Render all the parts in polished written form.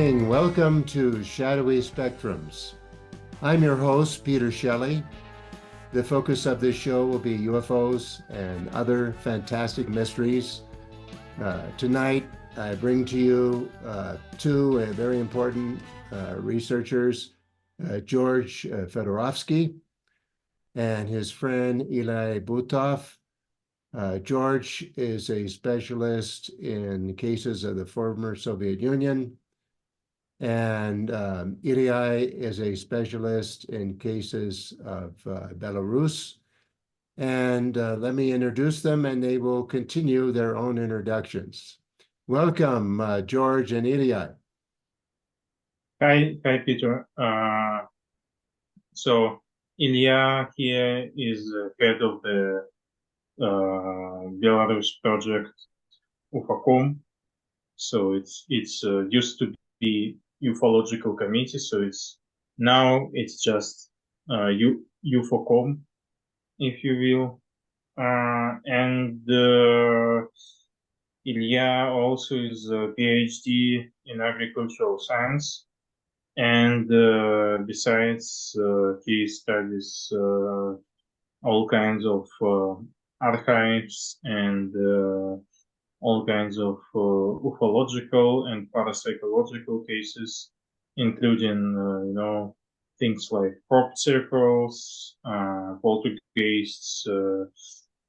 evening. Welcome to Shadowy Spectrums. I'm your host, Peter Shelley. The focus of this show will be UFOs and other fantastic mysteries. Tonight, I bring to you two very important researchers, George Fedorovsky and his friend Illia Butov. George is a specialist in cases of the former Soviet Union, and Ilya is a specialist in cases of Belarus. And let me introduce them, and they will continue their own introductions. Welcome, George and Ilya. Hi, Peter. So Ilya here is head of the Belarus project Ufocom. So it's used to be ufological committee. So now it's just Ufocom, if you will. And Ilya also is a PhD in agricultural science. And besides, he studies all kinds of archives and all kinds of ufological and parapsychological cases, including, things like crop circles, poltergeists,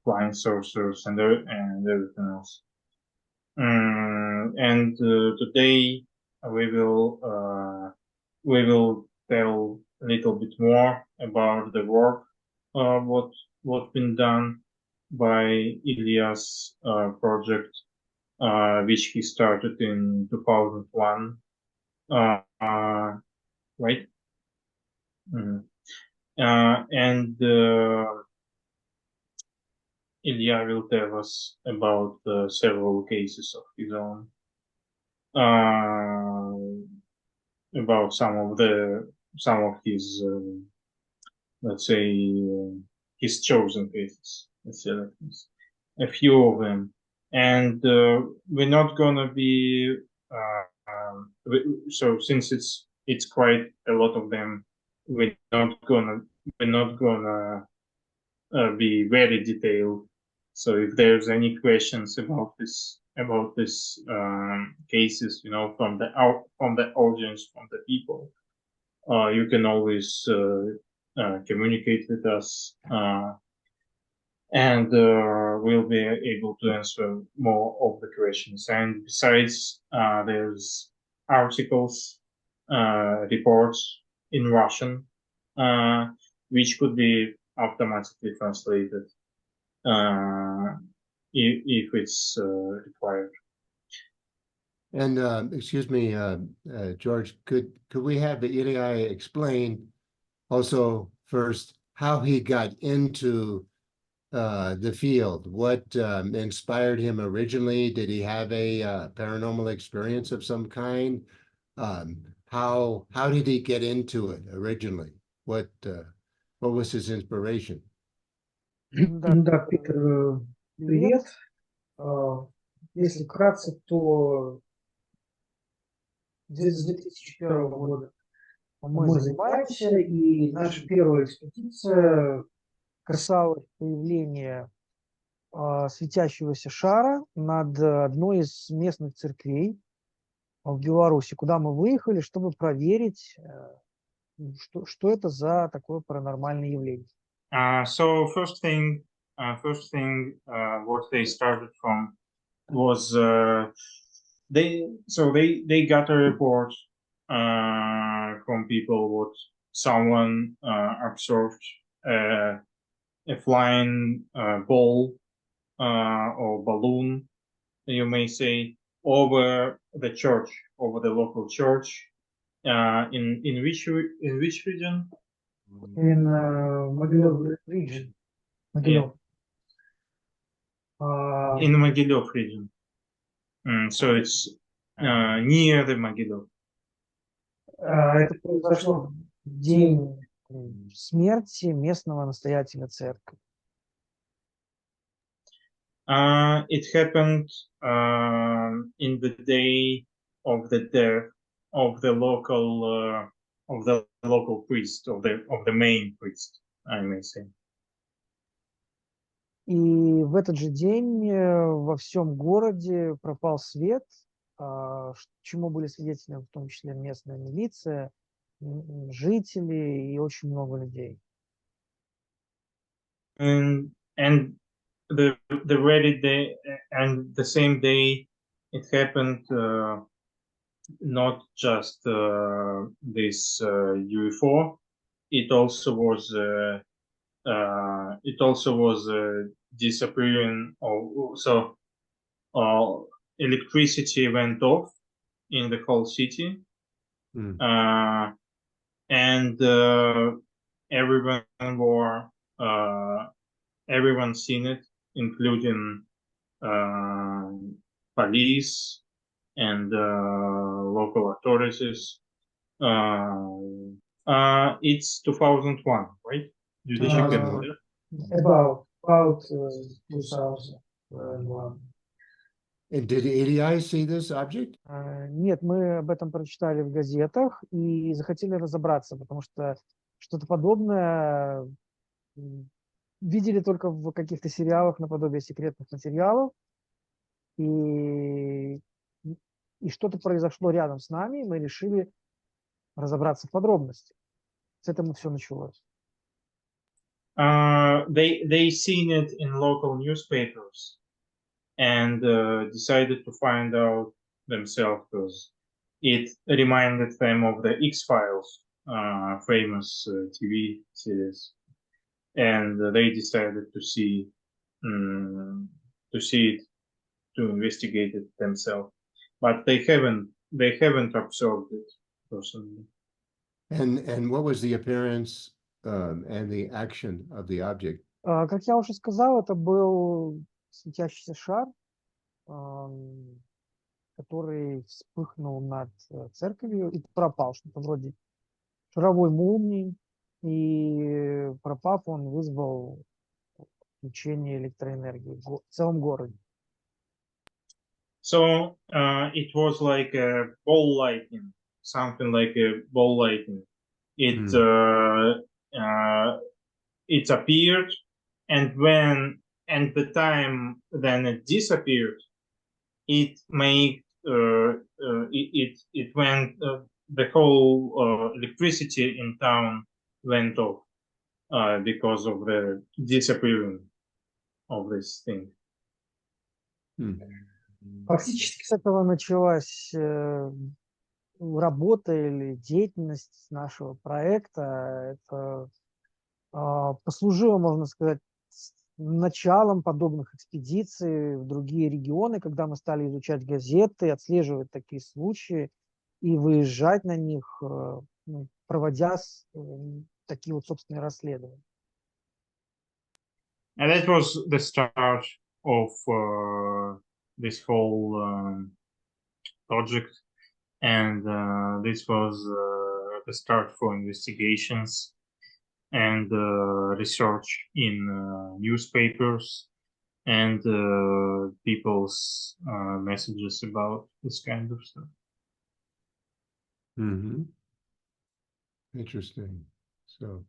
flying saucers, and everything else. And today we will tell a little bit more about the work, what's been done by Ilya's project, which he started in 2001, right? And Ilya will tell us about several cases of his own, about some of his, let's say, his chosen cases. Let's say like this, a few of them, and we're not gonna be. So since it's quite a lot of them, we're not gonna be very detailed. So if there's any questions about this cases, from the audience, from the people, you can always communicate with us, and we'll be able to answer more of the questions. And besides, there's articles, reports in Russian, which could be automatically translated if it's required. And excuse me, George, could we have Ilya explain also first how he got into the field? What inspired him originally? Did he have a paranormal experience of some kind? How did he get into it originally? What was his inspiration? Да, Питер, привет. Если вкратце, то с 2001 года мы занимаемся, и наша первая экспедиция касалась появления светящегося шара над одной из местных церквей в Беларуси, куда мы выехали, чтобы проверить, что это за такое паранормальное явление. So first thing, what they started from was they got a report from people what someone observed a flying ball or balloon, you may say, over the church, over the local church. In which region? In Могилев region. Могилев. In Могилев region. So it's near the Могилев. Это произошло в день смерти местного настоятеля церкви. It happened in the day of the death of the local priest, of the main priest, I may say. И в этот же день во всем городе пропал свет, чему были свидетелями в том числе местная милиция, жители и очень много людей. And the very day and the same day it happened, not just this UFO, it also was disappearing. So electricity went off in the whole city, and everyone seen it, including police and local authorities. It's 2001, right? Did you check it? About 2001. And did Ilya see this object? Нет, мы об этом прочитали в газетах и захотели разобраться, потому что что-то подобное видели только в каких-то сериалах наподобие секретных материалов. И что-то произошло рядом с нами, и мы решили разобраться в подробностях. С этого все началось. They seen it in local newspapers and decided to find out themselves, because it reminded them of the X-Files, famous TV series, and they decided to see it, to investigate it themselves, but they haven't observed it personally. And what was the appearance and the action of the object? Как я уже сказал, это был светящийся шар, который вспыхнул над церковью и пропал, что-то вроде шаровой молнии, и пропав, он вызвал включение электроэнергии в целом городе. So it was like a ball lightning, something like a ball lightning. It it appeared, and the time then it disappeared, it made it went, the whole electricity in town went off because of the disappearing of this thing. Фактически с этого началась работа или деятельность нашего проекта. Это послужило, можно сказать, началом подобных экспедиций в другие регионы, когда мы стали изучать газеты, отслеживать такие случаи и выезжать на них, проводя такие вот собственные расследования. And that was the start of this whole project, and this was the start for investigations and research in newspapers and people's messages about this kind of stuff. Interesting. So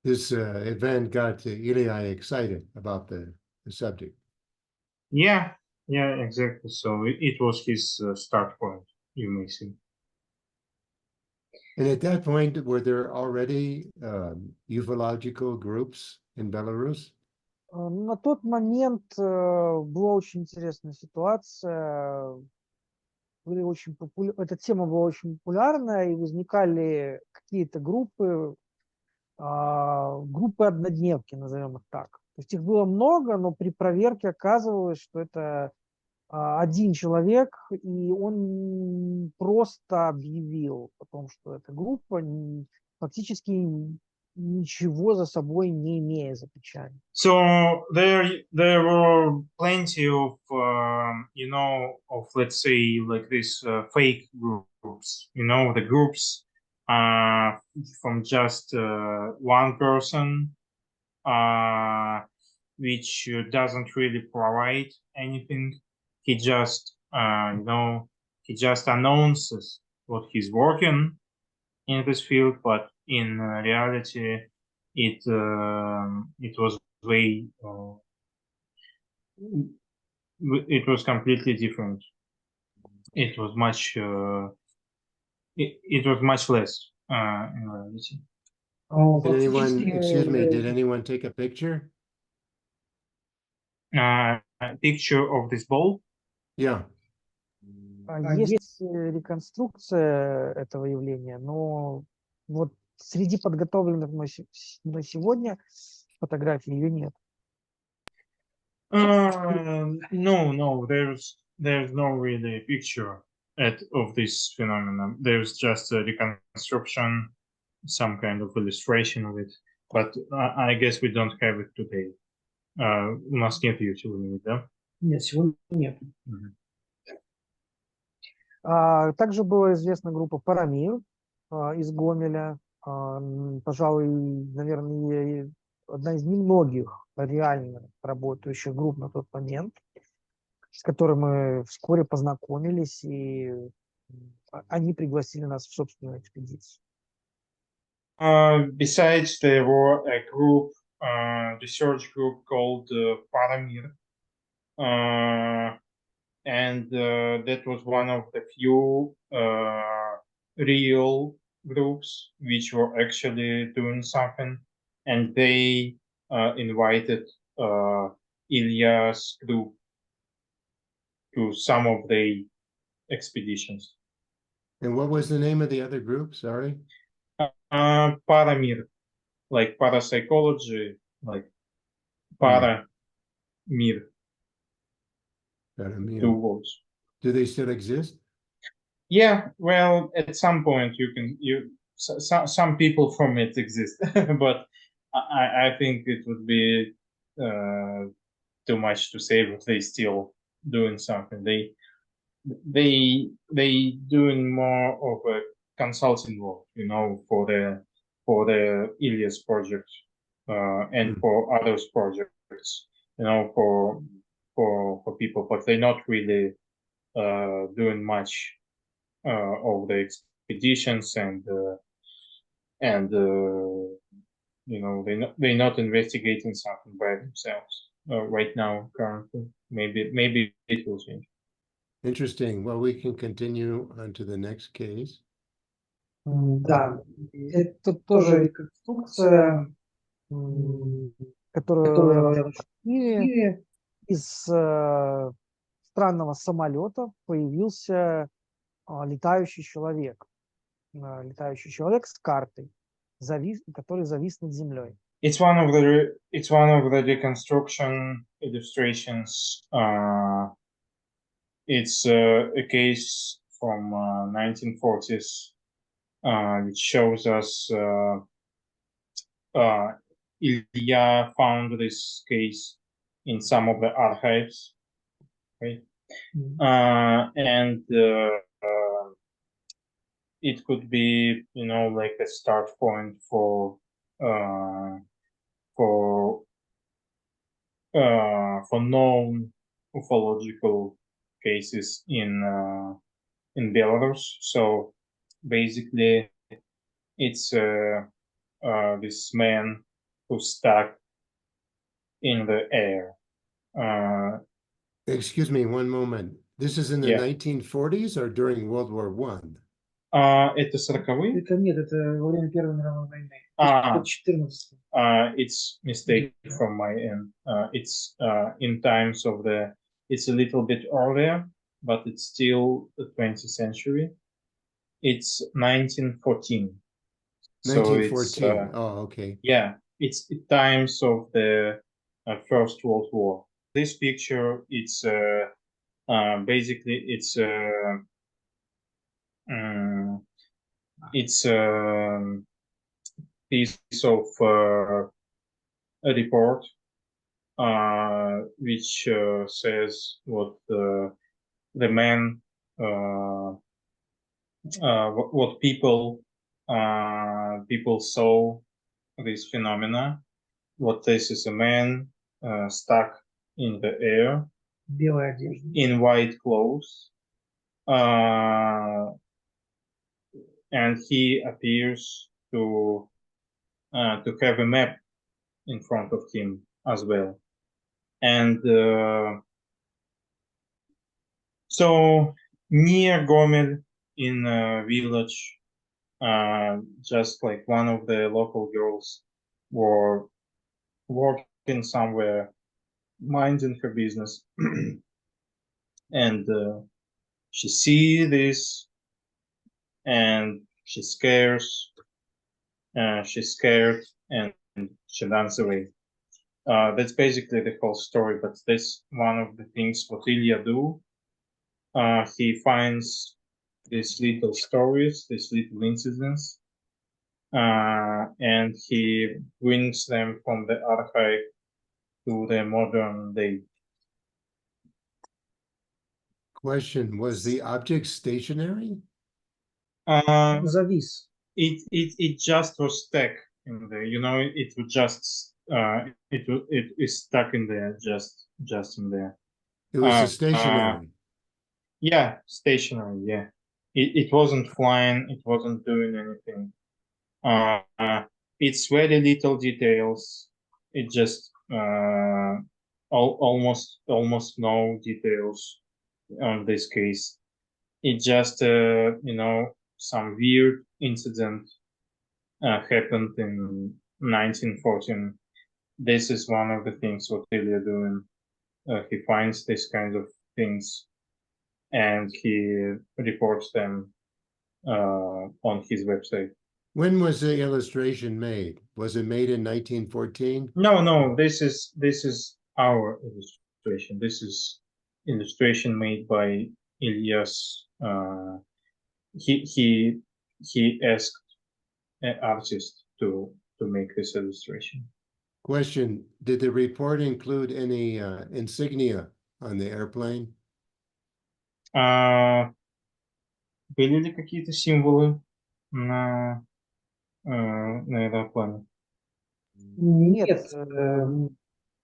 this event got Ilya excited about the subject. Yeah, exactly. So it was his start point, you may say. And at that point, were there already ufological groups in Belarus? На тот момент была очень интересная ситуация. Эта тема была очень популярна, и возникали какие-то группы однодневки, назовем их так. То есть их было много, но при проверке оказывалось, что это один человек, и он просто объявил о том, что эта группа фактически ничего за собой не имея за плечами. So there were plenty of let's say like this fake groups, the groups from just one person, which doesn't really provide anything. He just announces what he's working in this field, but in reality, it was way it was completely different. It was much it was much less in reality. Did anyone, excuse me, did anyone take a picture? Picture of this ball. Yeah. Есть реконструкция этого явления, но вот среди подготовленных на сегодня фотографий ее нет. No, there's no really picture of this phenomenon. There's just a reconstruction, some kind of illustration of it, but I guess we don't have it today. У нас нет ее сегодня, да? Нет, сегодня нет. Также была известна группа Парамир из Гомеля. Пожалуй, наверное, одна из немногих реально работающих групп на тот момент, с которой мы вскоре познакомились, и они пригласили нас в собственную экспедицию. Besides, there were a group, research group called Paramir, and that was one of the few real groups which were actually doing something, and they invited Ilya's group to some of the expeditions. And what was the name of the other group? Sorry. Paramir, like parapsychology, like para mir, two words. Do they still exist? Yeah, well, at some point some people from it exist, but I think it would be too much to say that they still doing something. They doing more of a consulting work, you know, for the Ilya's project and for others projects, you know, for people, but they're not really doing much of the expeditions and you know, they're not investigating something by themselves right now currently. Maybe it will change. Interesting. Well, we can continue on to the next case. Да, это тоже реконструкция, которую в Киеве из странного самолета появился летающий человек с картой, который завис над землей. It's one of the reconstruction illustrations. It's a case from 1940s, which shows us Ilya found this case in some of the archives, right? And it could be, you know, like a start point for known ufological cases in Belarus. So basically, it's this man who's stuck in the air. Excuse me, one moment. This is in the Yeah. 1940s or during World War One? Это 40-е? Это нет, это во время Первой мировой войны. 14. It's mistake from my end. It's in times of it's a little bit earlier, but it's still the 20th century. It's 1914. 1914. So Oh, okay. yeah, it's times of the First World War. This picture, it's basically it's piece of a report which says what the man what people saw this phenomena. What this is a man stuck in the air Белая одежда. in white clothes, and he appears to have a map in front of him as well. And so near Gomel in a village, just like one of the local girls were working somewhere, minding her business, and she sees this, and she's scared, and she runs away. That's basically the whole story, but that's one of the things what Ilya do. He finds these little stories, these little incidents, and he brings them from the archive to the modern day. Question, was the object stationary? Завис. It just was stuck in there, it was just it is stuck in there, just in there. It was a stationary. Yeah, stationary, yeah. It wasn't flying, it wasn't doing anything. It's very little details. It just almost no details on this case. It just some weird incident happened in 1914. This is one of the things what Ilya doing. He finds this kind of things and he reports them on his website. When was the illustration made? Was it made in 1914? No, this is our illustration. This is illustration made by Ilya's. He asked an artist to make this illustration. Question, did the report include any insignia on the airplane? Были ли какие-то символы на аэроплане? Нет,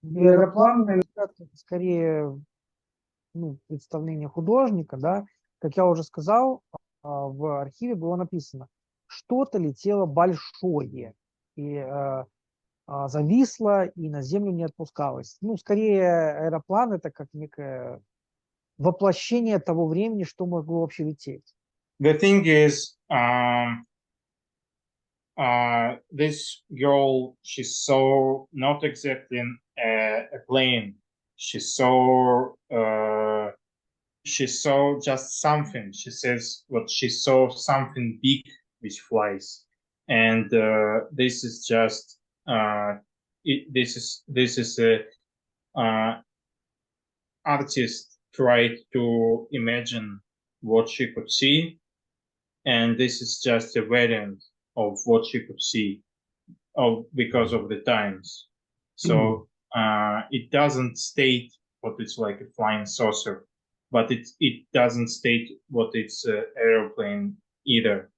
аэроплан, это скорее представление художника, да. Как я уже сказал, в архиве было написано, что-то летело большое и зависло и на землю не отпускалось. Ну, скорее аэроплан это как некое воплощение того времени, что могло вообще лететь. The thing is, this girl, she saw not exactly a plane. She saw just something. She says what she saw something big which flies, and this is just this is a artist tried to imagine what she could see, and this is just a variant of what she could see because of the times. So it doesn't state what it's like a flying saucer, but it doesn't state what it's an aeroplane either.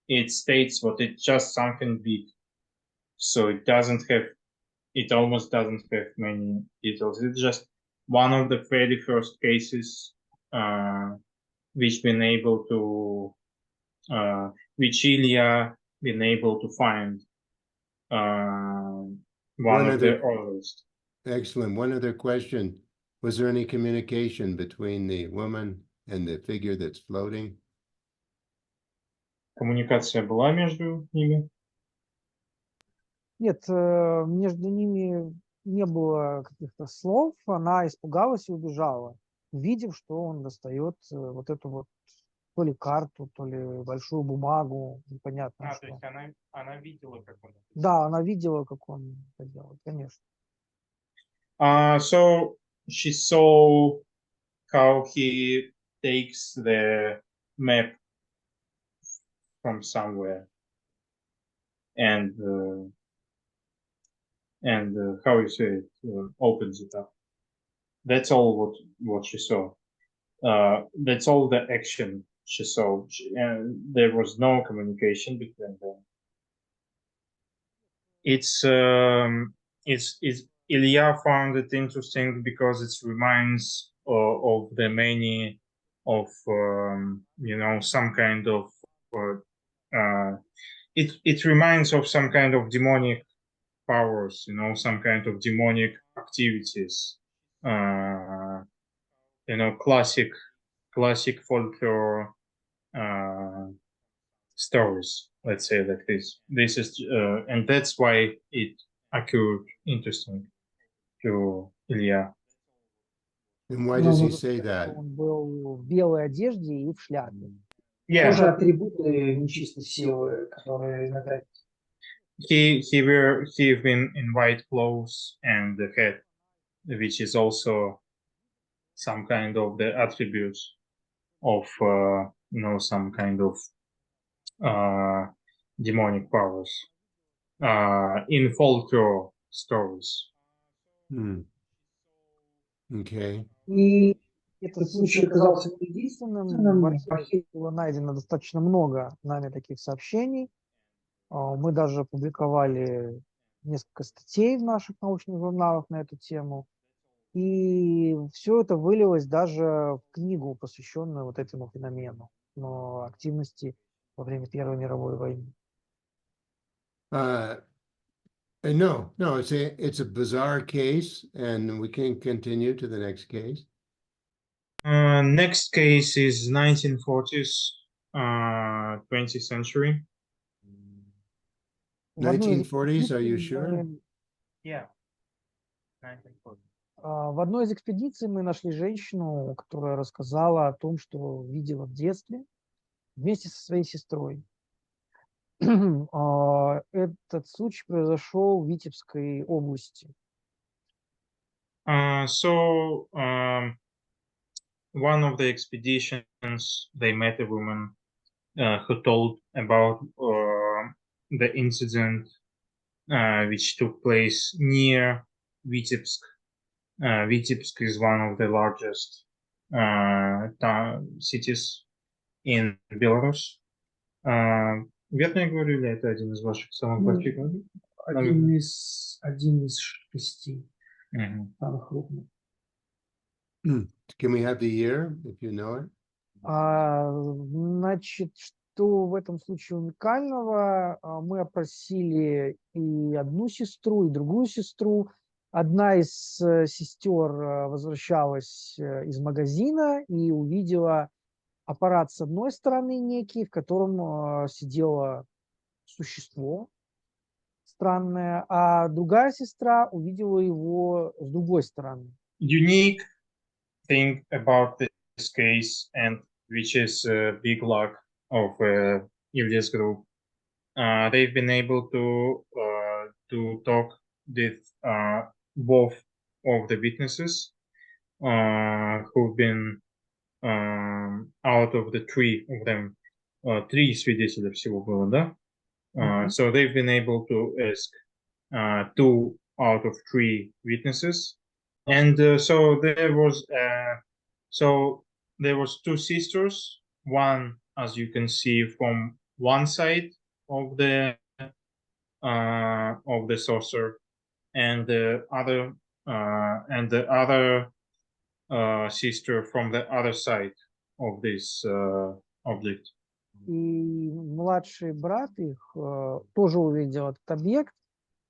It states what it's just something big. So it almost doesn't have many details. It's just one of the very first cases which Ilya been able to find. One of the earliest. Excellent. One other question. Was there any communication between the woman and the figure that's floating? Коммуникация была между ними? Нет, между ними не было каких-то слов. Она испугалась и убежала, увидев, что он достает вот эту вот то ли карту, то ли большую бумагу, непонятно что. То есть она видела, как он это делает. Да, она видела, как он это делает, конечно. So she saw how he takes the map from somewhere and how you say it, opens it up. That's all what she saw. That's all the action she saw, and there was no communication between them. It's Ilya found it interesting because it reminds of the many of some kind of it reminds of some kind of demonic powers, you know, some kind of demonic activities. You know, classic folklore stories, let's say like this. This is and that's why it occurred interesting to Ilya. And why does he say that? Он был в белой одежде и в шляпе. Yeah, Тоже атрибуты нечистой силы, которые иногда... he been in white clothes and the hat, which is also some kind of the attributes of you know, some kind of demonic powers in folklore stories. Okay. И этот случай оказался не единственным. В архиве было найдено достаточно много нами таких сообщений. Мы даже опубликовали несколько статей в наших научных журналах на эту тему. И все это вылилось даже в книгу, посвященную вот этому феномену, активности во время Первой мировой войны. No, it's a bizarre case, and we can continue to the next case. Next case is 1940s, 20th century. 1940s, are you sure? Yeah. 1940s. В одной из экспедиций мы нашли женщину, которая рассказала о том, что видела в детстве вместе со своей сестрой. Этот случай произошел в Витебской области. One of the expeditions, they met a woman who told about the incident which took place near Vitebsk. Vitebsk is one of the largest cities in Belarus. Верно я говорю, или это один из ваших самых больших? Один из 6 самых крупных. Can we have the year, if you know it? Значит, что в этом случае уникального? Мы опросили и одну сестру, и другую сестру. Одна из сестер возвращалась из магазина и увидела аппарат с одной стороны некий, в котором сидело существо странное, а другая сестра увидела его с другой стороны. Unique thing about this case, and which is a big luck of Ilya's group, they've been able to talk with both of the witnesses who've been out of the 3 of them. 3 свидетеля всего было, да? So they've been able to ask 2 out of 3 witnesses, and so there was 2 sisters, one, as you can see, from one side of the saucer, and the other sister from the other side of this object. И младший брат их тоже увидел этот объект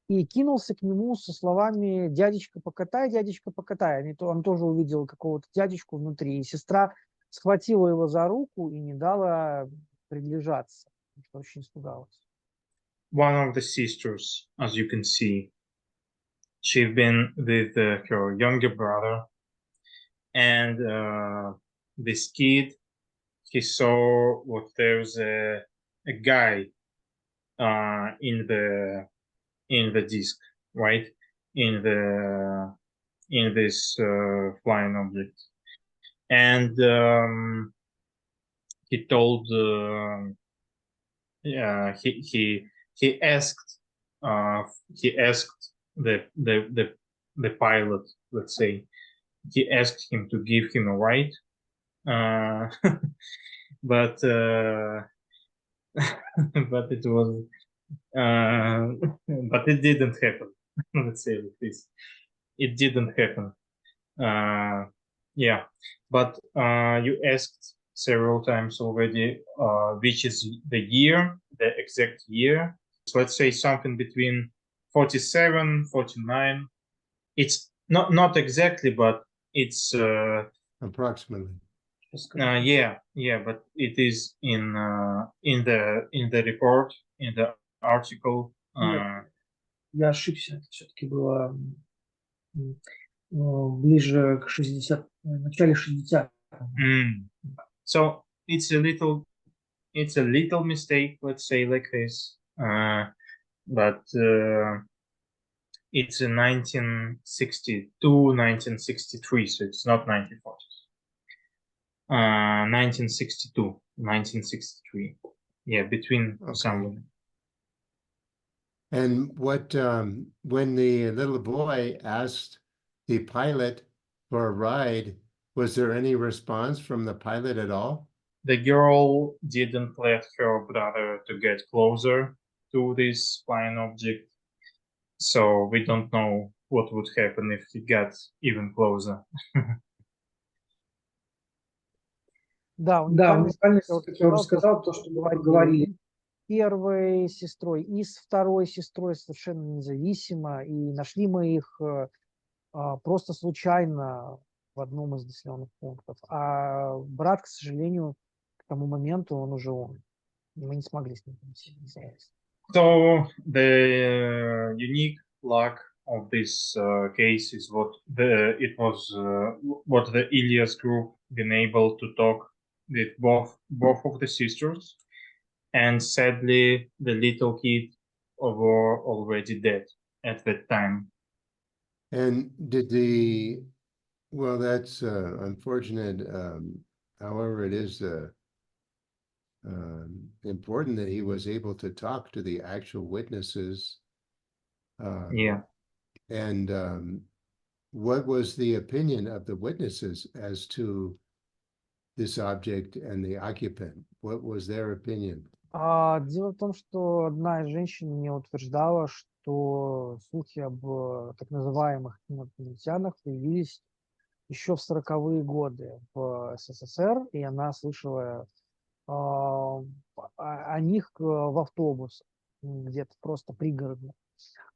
и кинулся к нему со словами «Дядечка, покатай, дядечка, покатай». Он тоже увидел какого-то дядечку внутри, и сестра схватила его за руку и не дала приближаться, потому что очень испугалась. One of the sisters, as you can see, she'd been with her younger brother, and this kid, he saw what there's a guy in the disc, right? In this flying object, and he told he asked the pilot, let's say, he asked him to give him a ride, but but it was but it didn't happen. Let's say like this, it didn't happen. Yeah, but you asked several times already which is the year the exact year. So let's say something between 47, 49. It's not exactly, but it's approximately. yeah, but it is in the report, in the article. Нет. Я ошибся. Это все-таки было ближе к 60, начале 60. So it's a little mistake, let's say like this, but it's in 1962, 1963, so it's not 1940s. 1962, 1963. Yeah, between somewhere. And what when the little boy asked the pilot for a ride, was there any response from the pilot at all? The girl didn't let her brother to get closer to this flying object, so we don't know what would happen if he got even closer. Да, уникальность, как я уже сказал, то, что мы говорили, первой сестрой и с второй сестрой совершенно независимо, и нашли мы их просто случайно в одном из населенных пунктов. А брат, к сожалению, к тому моменту он уже умер. Мы не смогли с ним связаться. So the unique luck of this case is what the Ilya's group been able to talk with both of the sisters, and sadly the little kid were already dead at that time. And well, that's unfortunate. However, it is important that he was able to talk to the actual witnesses. Yeah. And what was the opinion of the witnesses as to this object and the occupant? What was their opinion? Дело в том, что одна из женщин мне утверждала, что слухи об так называемых инопланетянах появились еще в 40-е годы в СССР, и она слышала о них в автобусах, где-то просто пригородно.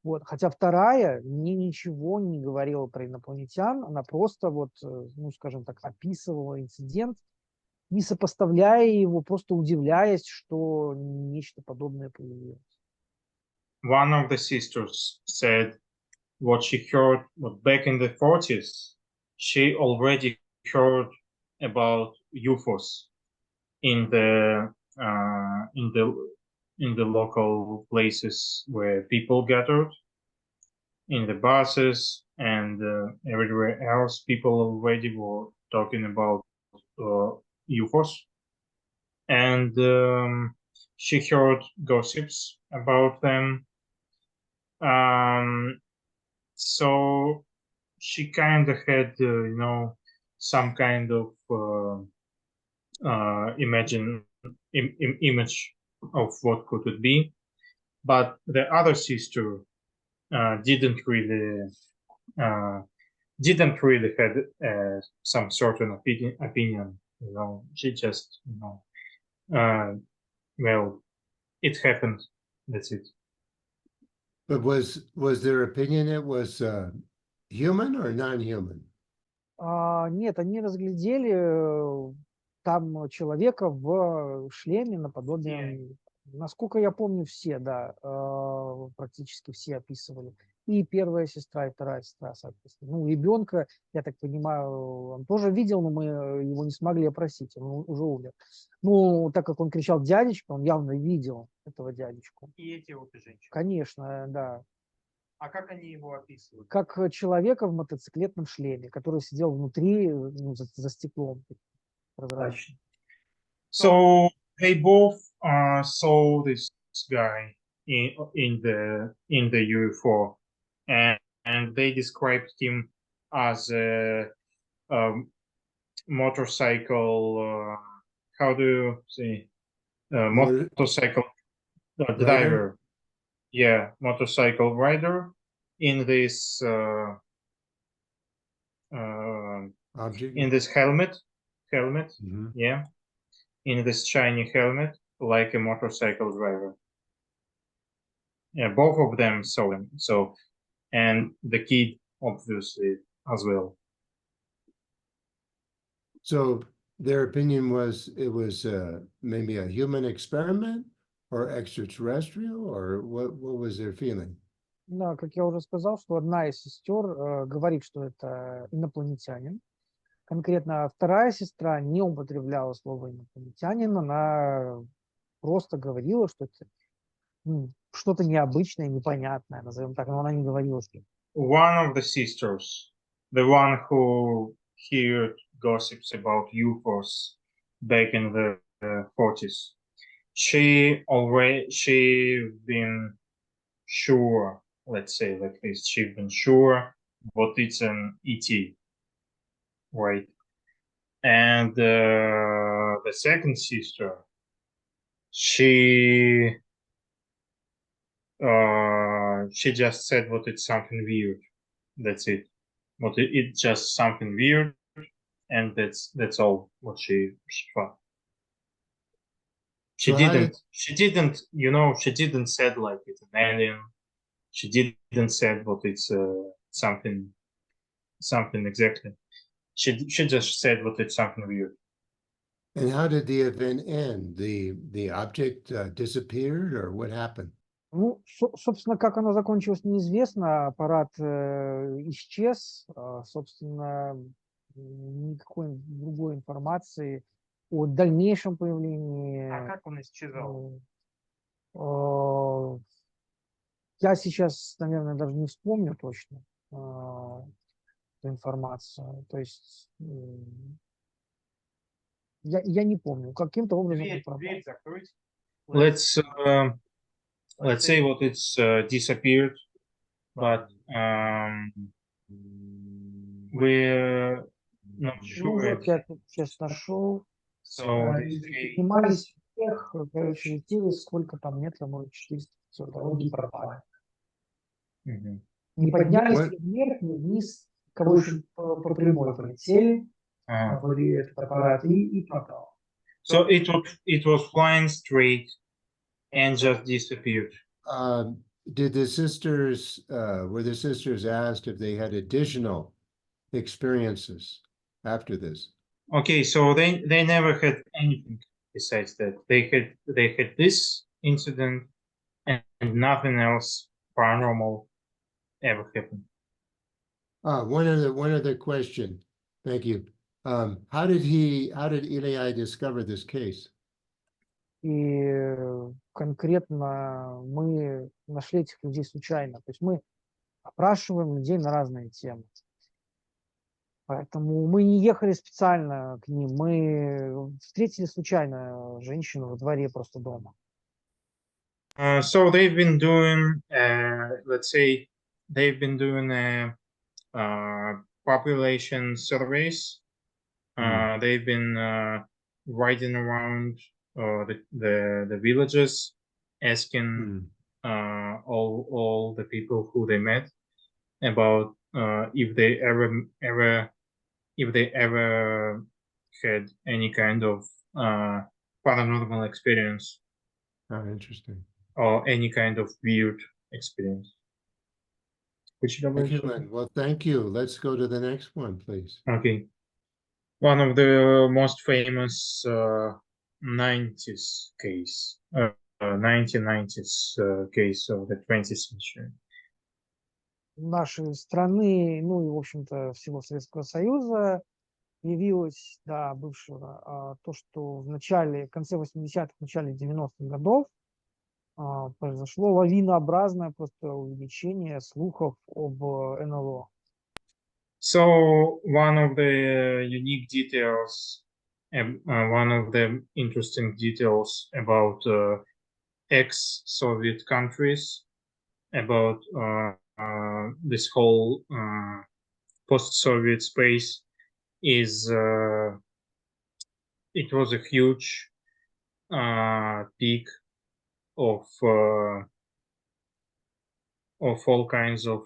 Вот. Хотя вторая мне ничего не говорила про инопланетян, она просто вот, ну, скажем так, описывала инцидент, не сопоставляя его, просто удивляясь, что нечто подобное появилось. One of the sisters said what she heard back in the 40s, she already heard about UFOs in the local places where people gathered, in the buses and everywhere else. People already were talking about UFOs, and she heard gossips about them. So she kind of had, some kind of image of what could it be, but the other sister didn't really had some certain opinion. She just, well, it happened. That's it. But was their opinion it was human or non-human? Нет, они разглядели там человека в шлеме наподобие, насколько я помню, все, да, практически все описывали. И первая сестра, и вторая сестра, соответственно. Ну, ребенка, я так понимаю, он тоже видел, но мы его не смогли опросить, он уже умер. Ну, так как он кричал «дядечка», он явно видел этого дядечку. И эти вот женщины? Конечно, да. А как они его описывают? Как человека в мотоциклетном шлеме, который сидел внутри, за стеклом прозрачным. So they both saw this guy in the UFO, and they described him as a motorcycle. How do you say? Motorcycle driver. Yeah, motorcycle rider in this Object? in this helmet. Mm-hmm. Yeah, in this shiny helmet, like a motorcycle driver. Yeah, both of them saw him. So, and the kid obviously as well. So their opinion was it was maybe a human experiment or extraterrestrial, or what was their feeling? Да, как я уже сказал, что одна из сестер говорит, что это инопланетянин. Конкретно вторая сестра не употребляла слово инопланетянин, она просто говорила, что это что-то необычное, непонятное, назовем так, но она не говорила, что One of the sisters, the one who heard gossips about UFOs back in the 40s, she been sure, let's say like this, she's been sure what it's an ET, right? And the second sister, she just said what it's something weird. That's it. What it's just something weird, and that's all what she thought. She So how didn't. did- She didn't. You know, she didn't said like it's an alien. She didn't said what it's something exactly. She just said what it's something weird. And how did the event end? The object disappeared, or what happened? Ну, собственно, как оно закончилось, неизвестно. Аппарат исчез. Собственно, никакой другой информации о дальнейшем появлении. А как он исчезал? Я сейчас, наверное, даже не вспомню точно эту информацию. То есть я не помню. Каким-то образом он пропал. Let's say what it's disappeared, but we're not Ну, sure. вот я тут сейчас нашел. So Поднимались вверх, короче, летели сколько там метров, может, 400 дороги пропали. Mhm. Не поднялись What- ни вверх, ни вниз, короче, по прямой полетели, этот аппарат и пропал. So it was flying straight and just disappeared. Did the sisters were the sisters asked if they had additional experiences after this? Okay, so they never had anything besides that. They had this incident and nothing else paranormal ever happened. One other question. Thank you. How did Ilya discover this case? И конкретно мы нашли этих людей случайно. То есть мы опрашиваем людей на разные темы. Поэтому мы не ехали специально к ним. Мы встретили случайно женщину во дворе просто дома. So they've been doing, let's say, population surveys. They've been riding around the villages, asking all the people who they met about if they ever had any kind of paranormal experience. Interesting. Or any kind of weird experience. Excellent. Well, thank you. Let's go to the next one, please. Okay. One of the most famous 90s case, 1990s case of the 20th century. Нашей страны, ну и, в общем-то, всего Советского Союза явилось, да, бывшего, то, что в конце 80-х, начале 90-х годов произошло лавинообразное просто увеличение слухов об НЛО. So one of the unique details, one of the interesting details about ex-Soviet countries, about this whole post-Soviet space is it was a huge peak of all kinds of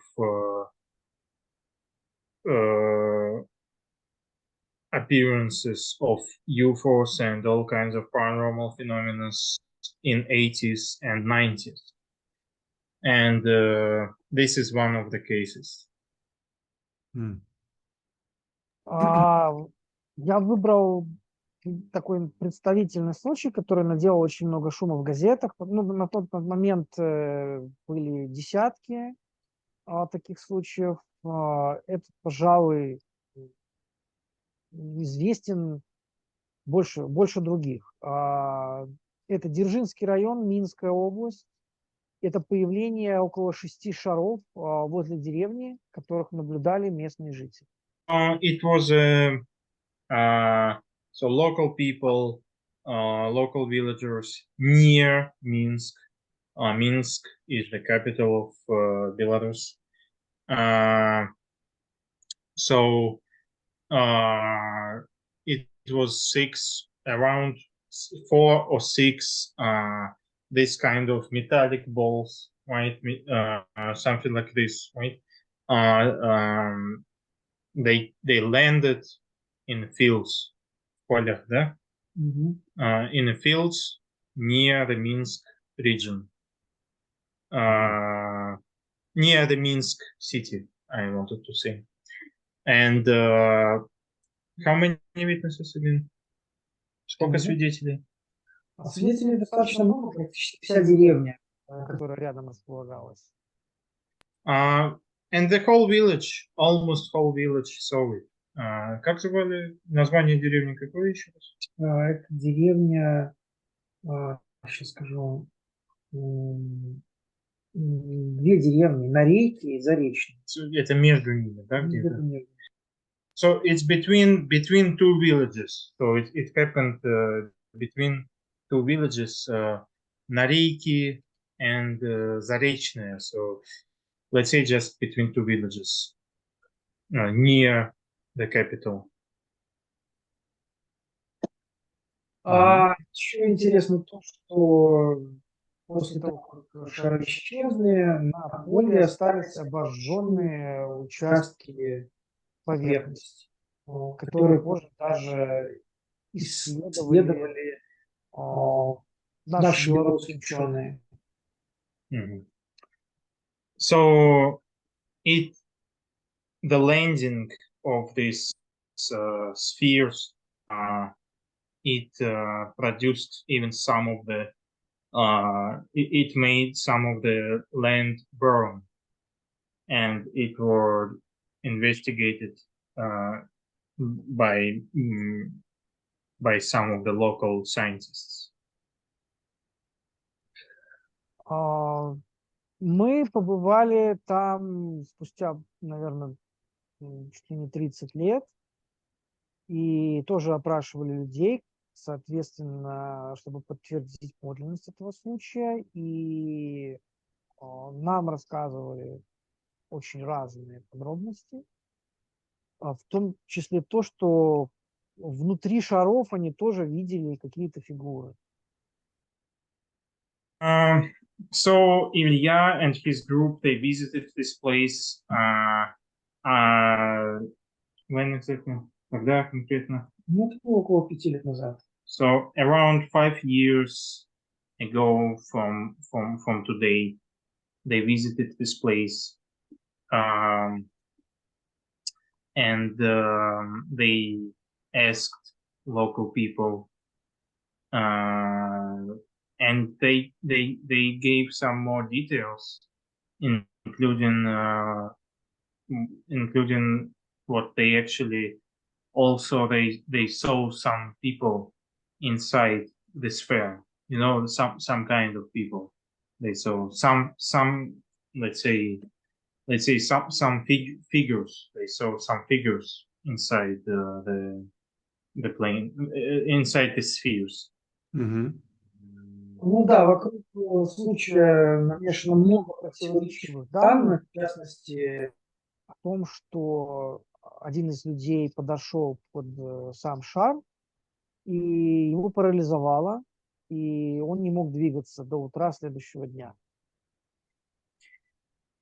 appearances of UFOs and all kinds of paranormal phenomena in 80s and 90s. And this is one of the cases. Я выбрал такой представительный случай, который наделал очень много шума в газетах. Ну, на тот момент были десятки таких случаев. Этот, пожалуй, известен больше других. Это Дзержинский район, Минская область. Это появление около 6 шаров возле деревни, которых наблюдали местные жители. It was so local people, local villagers near Minsk. Minsk is the capital of Belarus. So it was around 4 or 6 this kind of metallic balls, right? Something like this, right? They landed in fields, полях, да? In the fields near the Minsk region, near the Minsk city, I wanted to say. And how many witnesses again? Сколько свидетелей? Свидетелей достаточно много, практически вся деревня, которая рядом располагалась. And the whole village, almost whole village saw it. Как звали? Название деревни какое еще раз? Это деревня, сейчас скажу, две деревни, Нарейки и Заречный. Это между ними, да? So it's between two villages. So it happened between two villages, Nareyki and Zarechная. So let's say just between two villages near the capital. Еще интересно то, что после того, как шары исчезли, на поле остались обожженные участки поверхности, которые позже даже исследовали наши белорусские ученые. So the landing of these spheres, it produced even some of the it made some of the land burn, and it were investigated by some of the local scientists. Мы побывали там спустя, наверное, чуть ли не 30 лет, и тоже опрашивали людей, соответственно, чтобы подтвердить подлинность этого случая, и нам рассказывали очень разные подробности, в том числе то, что внутри шаров они тоже видели какие-то фигуры. So Ilya and his group, they visited this place when exactly? Когда конкретно? Ну, около 5 лет назад. So around 5 years ago from today, they visited this place, and they asked local people, and they gave some more details, including what they actually also they saw some people inside the sphere, you know, some kind of people. They saw some let's say some figures. They saw some figures inside the plane, inside the spheres. Ну да, вокруг случая намешано много противоречивых данных, в частности, о том, что один из людей подошел под сам шар, и его парализовало, и он не мог двигаться до утра следующего дня.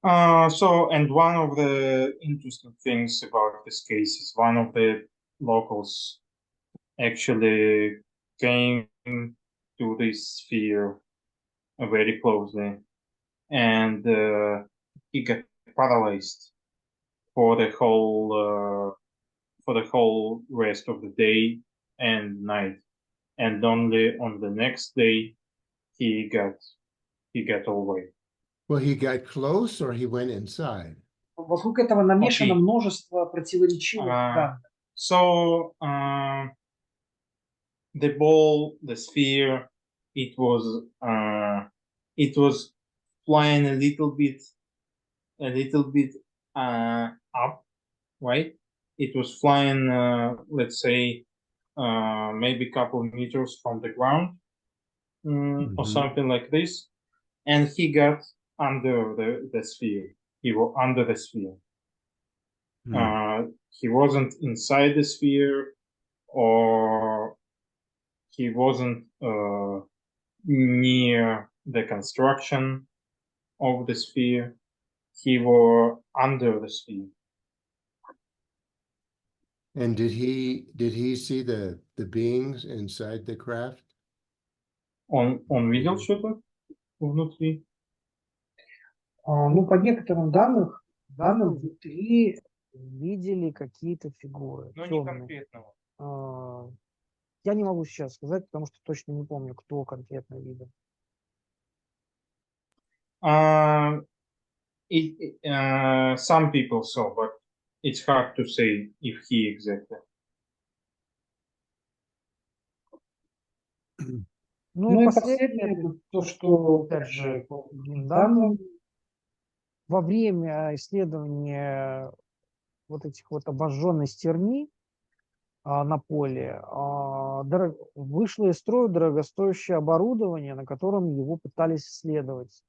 So, and one of the interesting things about this case is one of the locals actually came to this sphere very closely, and he got paralyzed for the whole rest of the day and night, and only on the next day he got all right. Well, he got close or he went inside? Вокруг этого намешано Окей. множество противоречивых данных. So the ball, the sphere, it was flying a little bit up, right? It was flying, let's say, maybe a couple meters from the ground, or something like this, and he got under the sphere. He was under the sphere. He wasn't inside the sphere, or he wasn't near the construction of the sphere. He was under the sphere. And did he see the beings inside the craft? Он видел что-то внутри? Ну, по некоторым данным внутри видели какие-то фигуры Но не темные. конкретного. Я не могу сейчас сказать, потому что точно не помню, кто конкретно видел. Some people saw, but it's hard to say if he exactly. Ну и последнее, это то, что, опять же, по другим данным, во время исследования вот этих вот обожженной стерни на поле вышло из строя дорогостоящее оборудование, на котором его пытались исследовать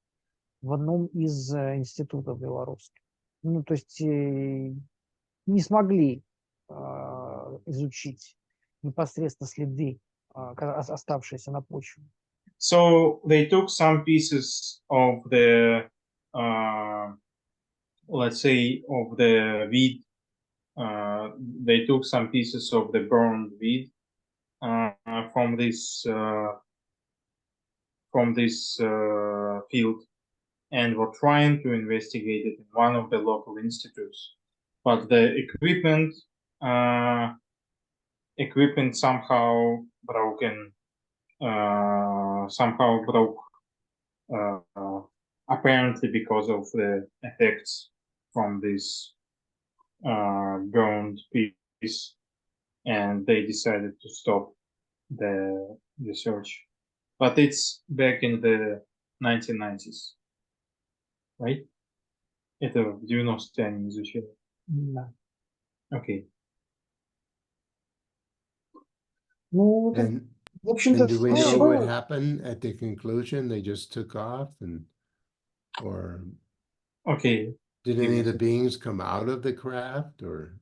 в одном из институтов белорусских. Ну, то есть не смогли изучить непосредственно следы, оставшиеся на почве. So they took some pieces of the, let's say, of the weed. They took some pieces of the burned weed from this field, and were trying to investigate it in one of the local institutes. But the equipment somehow broken, apparently because of the effects from this burned piece, and they decided to stop the research. But it's back in the 1990s, right? Это в 90-е они изучили. Да. Okay. Ну, And в общем-то, do we know what happened at the conclusion? They just took off, or Okay. did any of the beings come out of the craft, or?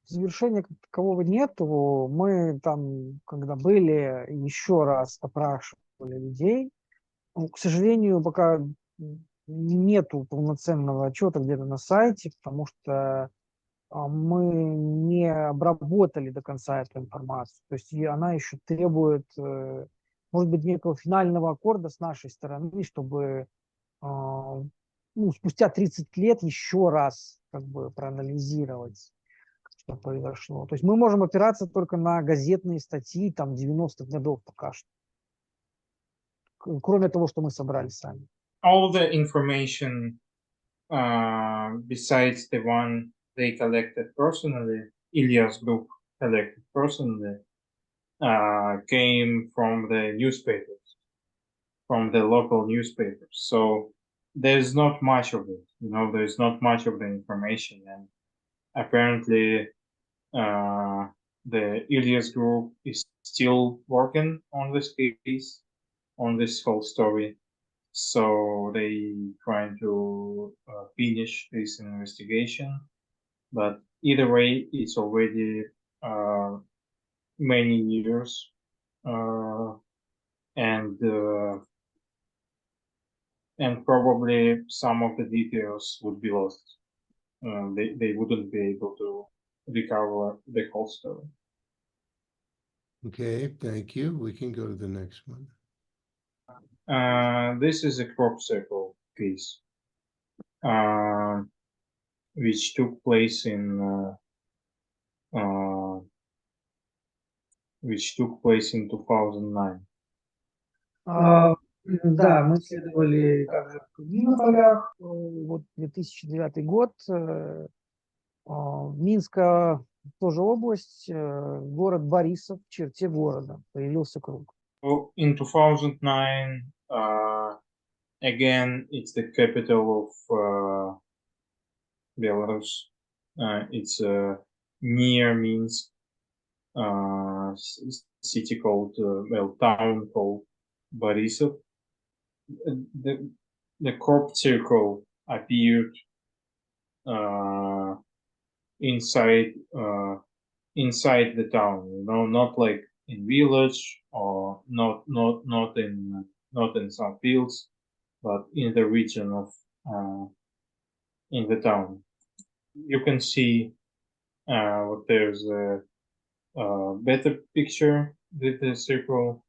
Завершения как такового нету. Мы там, когда были, еще раз опрашивали людей. К сожалению, пока нету полноценного отчета где-то на сайте, потому что мы не обработали до конца эту информацию. То есть она еще требует, может быть, некого финального аккорда с нашей стороны, чтобы спустя 30 лет еще раз как бы проанализировать, что произошло. То есть мы можем опираться только на газетные статьи там 90-х годов пока что. Кроме того, что мы собрали сами. All the information besides the one they collected personally, Ilya's group collected personally, came from the newspapers, from the local newspapers. So there's not much of it, there's not much of the information. And apparently the Ilya's group is still working on this case, on this whole story. So they trying to finish this investigation, but either way, it's already many years, and probably some of the details would be lost. They wouldn't be able to recover the whole story. Okay, thank you. We can go to the next one. This is a crop circle case, which took place in 2009. Да, мы исследовали также в других полях. Вот 2009 год, Минская тоже область, город Борисов, в черте города появился круг. So in 2009, again, it's the capital of Belarus. It's near Minsk, city called, town called Borisov. The crop circle appeared inside the town, not like in village or not in some fields, but in the region of in the town. You can see there's a better picture with the circle.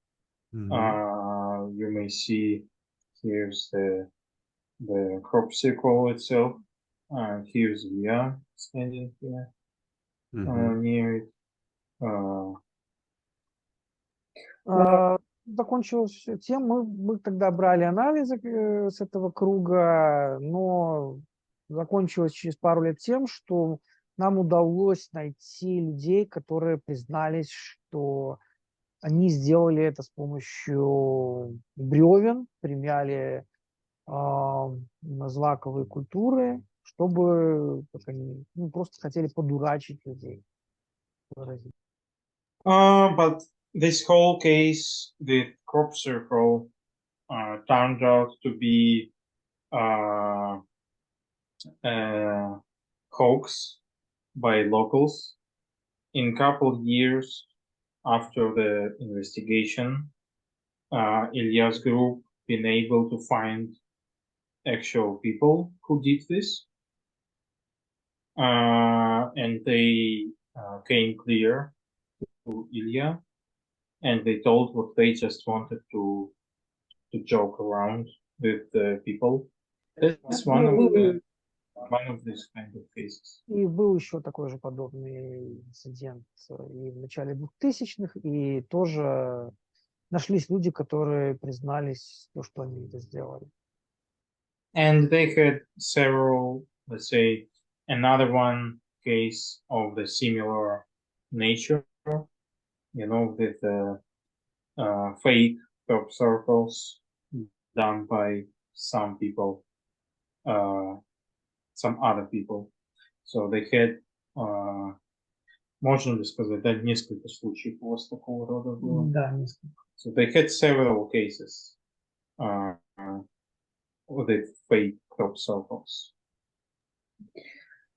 You may see here's the crop circle itself. Here's Ilya standing here near it. Закончилось всё тем, мы тогда брали анализы с этого круга, но закончилось через пару лет тем, что нам удалось найти людей, которые признались, что они сделали это с помощью бревен, примяли злаковые культуры, чтобы как они, просто хотели подурачить людей. But this whole case, the crop circle, turned out to be a hoax by locals. In a couple of years after the investigation, Ilya's group been able to find actual people who did this, and they came clear to Ilya, and they told what they just wanted to joke around with the people. That's one of these kind of cases. И был еще такой же подобный инцидент и в начале 2000-х, и тоже нашлись люди, которые признались, что они это сделали. And they had several, let's say, another one case of the similar nature, with fake crop circles done by some people, some other people. So they had, можно ли сказать, да, несколько случаев у вас такого рода было? Да, несколько. So they had several cases with the fake crop circles.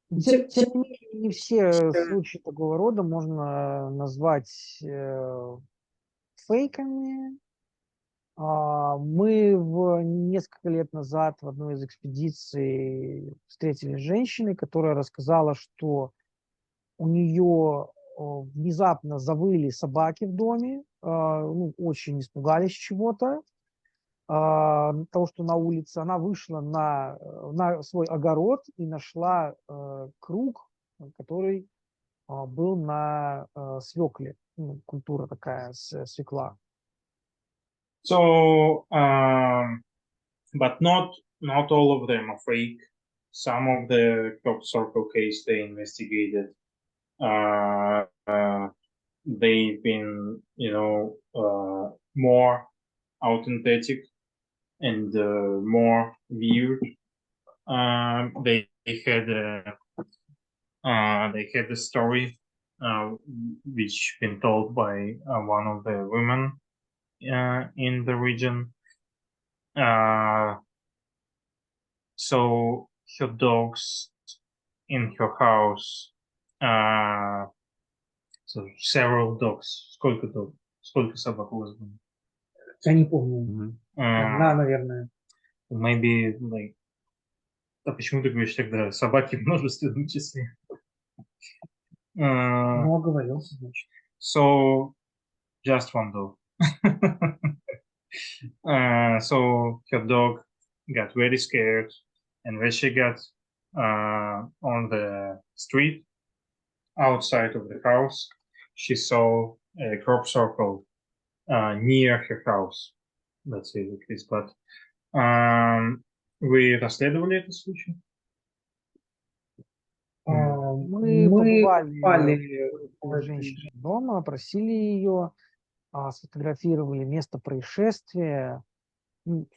Тем не менее, не все случаи такого рода можно назвать фейками. Мы несколько лет назад в одной из экспедиций встретились с женщиной, которая рассказала, что у нее внезапно завыли собаки в доме, очень испугались чего-то, того, что на улице. Она вышла на свой огород и нашла круг, который был на свекле, культура такая, свекла. So, but not all of them are fake. Some of the crop circle case they investigated, they've been, more authentic and more weird. They had a story which been told by one of the women in the region. So her dogs in her house, so several dogs. Сколько собак у вас было? Я не помню. Одна, наверное. Maybe like. А почему ты говоришь тогда собаки в множественном числе? Оговорился, значит. So just one dog. So her dog got very scared, and when she got on the street outside of the house, she saw a crop circle near her house. Let's say like this. But вы расследовали этот случай? Мы побывали у этой женщины дома, опросили ее, сфотографировали место происшествия.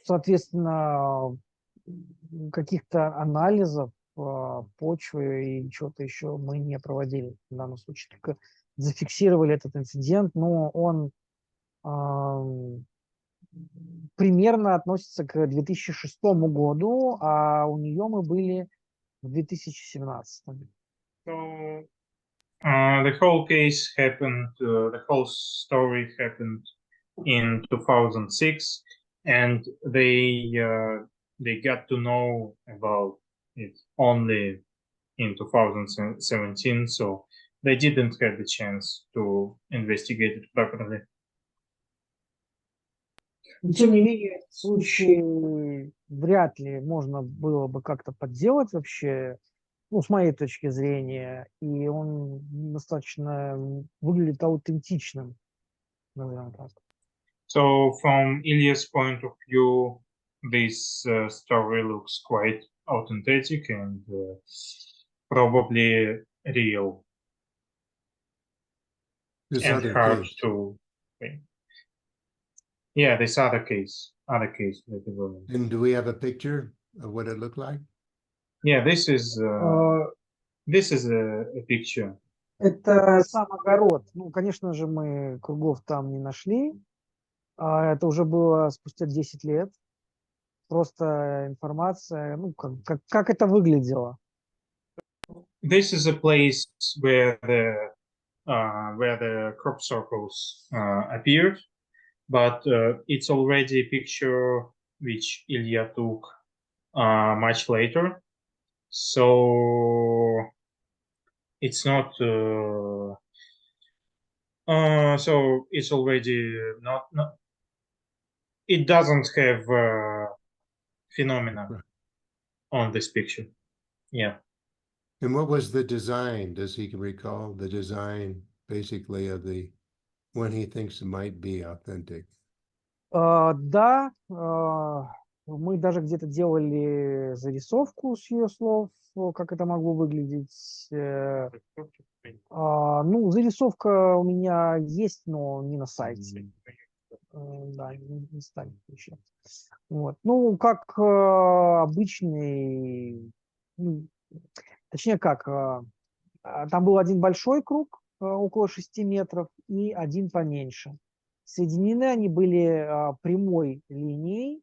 Соответственно, каких-то анализов почвы и чего-то еще мы не проводили в данном случае, только зафиксировали этот инцидент, но он примерно относится к 2006 году, а у нее мы были в 2017. So the whole case happened, the whole story happened in 2006, and they got to know about it only in 2017, so they didn't have the chance to investigate it properly. Но, тем не менее, этот случай вряд ли можно было бы как-то подделать вообще, ну, с моей точки зрения, и он достаточно выглядит аутентичным, назовем так. So from Ilya's point of view, this story looks quite authentic and probably real. This and other hard case. to think. Yeah, this other case with the woman. And do we have a picture of what it looked like? Yeah, this is a picture. Это сам огород. Ну, конечно же, мы кругов там не нашли. Это уже было спустя 10 лет. Просто информация, ну, как это выглядело. This is a place where the crop circles appeared, but it's already a picture which Ilya took much later. So it's not. So it's already not. It doesn't have phenomena on this picture. Yeah. And what was the design? Does he recall the design basically of the one he thinks might be authentic? Да, мы даже где-то делали зарисовку с ее слов, как это могло выглядеть. Ну, зарисовка у меня есть, но не на сайте. Да, не станет еще. Вот. Ну, как обычный, точнее как, там был один большой круг, около 6 метров, и один поменьше. Соединены они были прямой линией,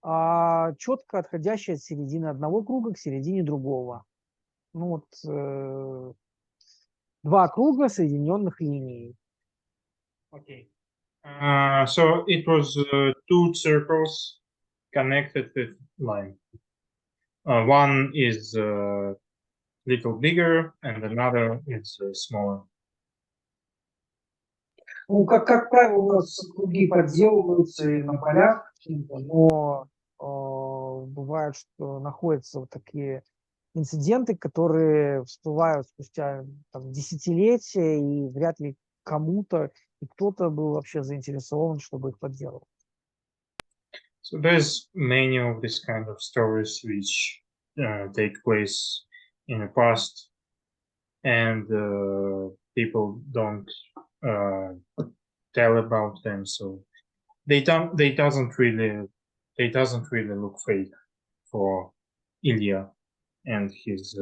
четко отходящей от середины одного круга к середине другого. Ну вот два круга, соединенных линией. Okay. So it was two circles connected with line. One is little bigger, and another is smaller. Ну, как правило, у нас круги подделываются и на полях, но бывает, что находятся вот такие инциденты, которые всплывают спустя там, десятилетия, и вряд ли кому-то и кто-то был вообще заинтересован, чтобы их подделывать. So there's many of these kind of stories which take place in the past, and people don't tell about them, so they doesn't really look fake for Ilya and his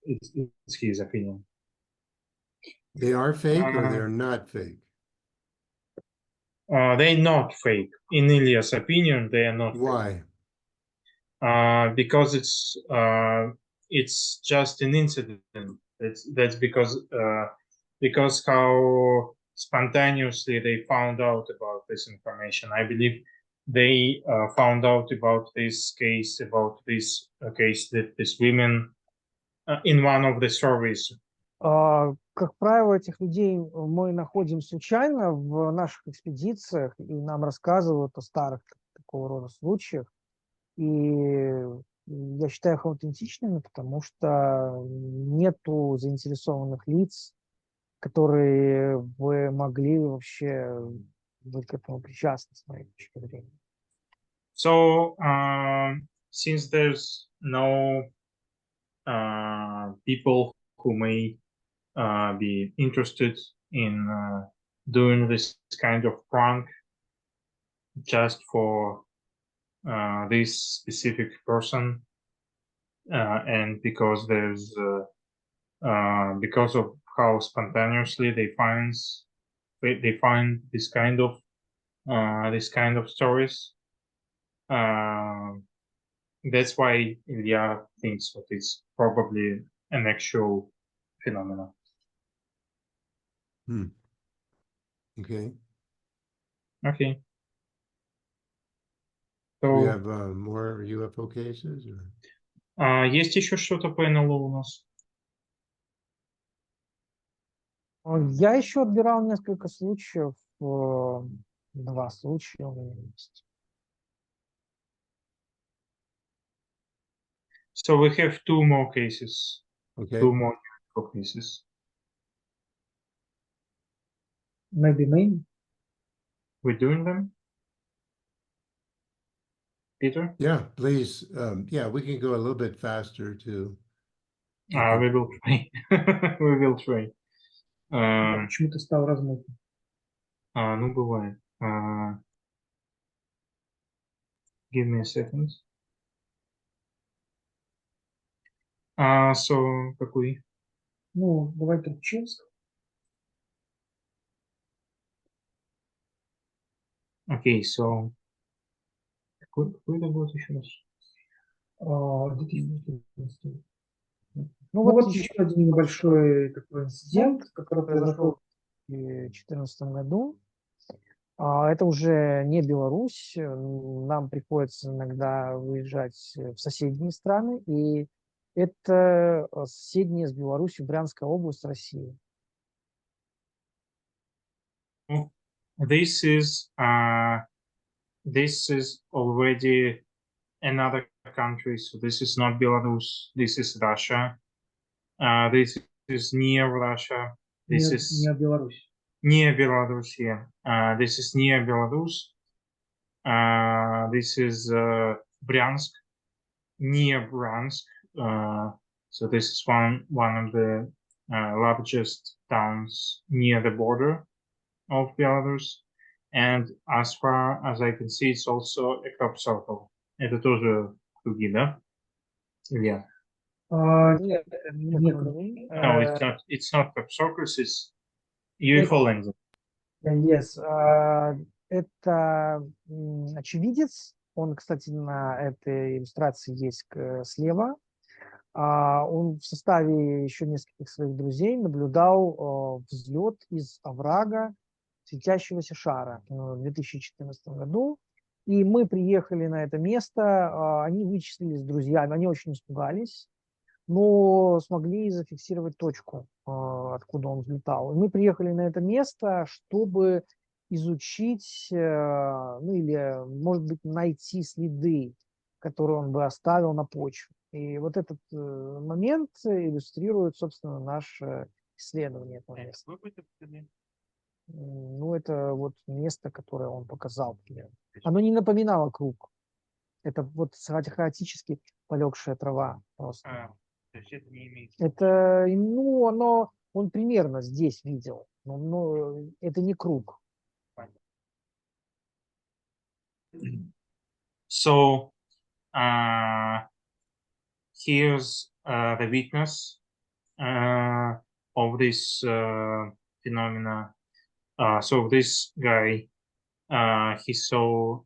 it's his opinion. They are fake or they're not fake? They're not fake. In Ilya's opinion, they are not. Why? Because it's just an incident. That's because how spontaneously they found out about this information. I believe they found out about this case that these women in one of the surveys. как правило, этих людей мы находим случайно в наших экспедициях, и нам рассказывают о старых такого рода случаях. И я считаю их аутентичными, потому что нету заинтересованных лиц, которые бы могли вообще быть к этому причастны, с моей точки зрения. So, since there's no people who may be interested in doing this kind of prank just for this specific person, and because there's because of how spontaneously they find this kind of stories. That's why Ilya thinks that it's probably an actual phenomenon. Okay. Okay. We So, have more UFO cases? Or? есть еще что-то по НЛО у нас? Я еще отбирал несколько случаев, 2 случая у меня есть. So we have 2 more cases. Okay. 2 more UFO cases. Maybe me? We're doing them? Peter? Yeah, please. Yeah, we can go a little bit faster too. We will try. We will try. Почему ты стал размытым? Ну, бывает. Give me a second. So, какой? Ну, давай Трубчевск. Окей, so... Какой это будет еще раз? 2014. Ну вот еще один небольшой такой инцидент, который произошел в 2014 году. Это уже не Беларусь. Нам приходится иногда выезжать в соседние страны. И это соседняя с Беларусью Брянская область России. This is already another country. So this is not Belarus. This is Russia. This is near Russia. This is Не Беларусь. near Belarus. Yeah. This is near Belarus. This is Bryansk, near Bryansk. So this is one of the largest towns near the border of Belarus. And as far as I can see, it's also a crop circle. Это тоже круги, да? Илья? Нет, не круги. No, it's not crop circles, it's UFO lenses. Yes. Это очевидец. Он, кстати, на этой иллюстрации есть слева. Он в составе еще нескольких своих друзей наблюдал взлет из оврага светящегося шара в 2014 году. И мы приехали на это место, они вычислили с друзьями, они очень испугались, но смогли зафиксировать точку, откуда он взлетал. И мы приехали на это место, чтобы изучить, ну или, может быть, найти следы, которые он бы оставил на почве. И вот этот момент иллюстрирует, собственно, наше исследование этого места. Ну, это вот место, которое он показал. Оно не напоминало круг. Это вот хаотически полегшая трава просто. Это не имеет. Это, ну, он примерно здесь видел, но это не круг. So, here's the witness of this phenomena. So this guy, he saw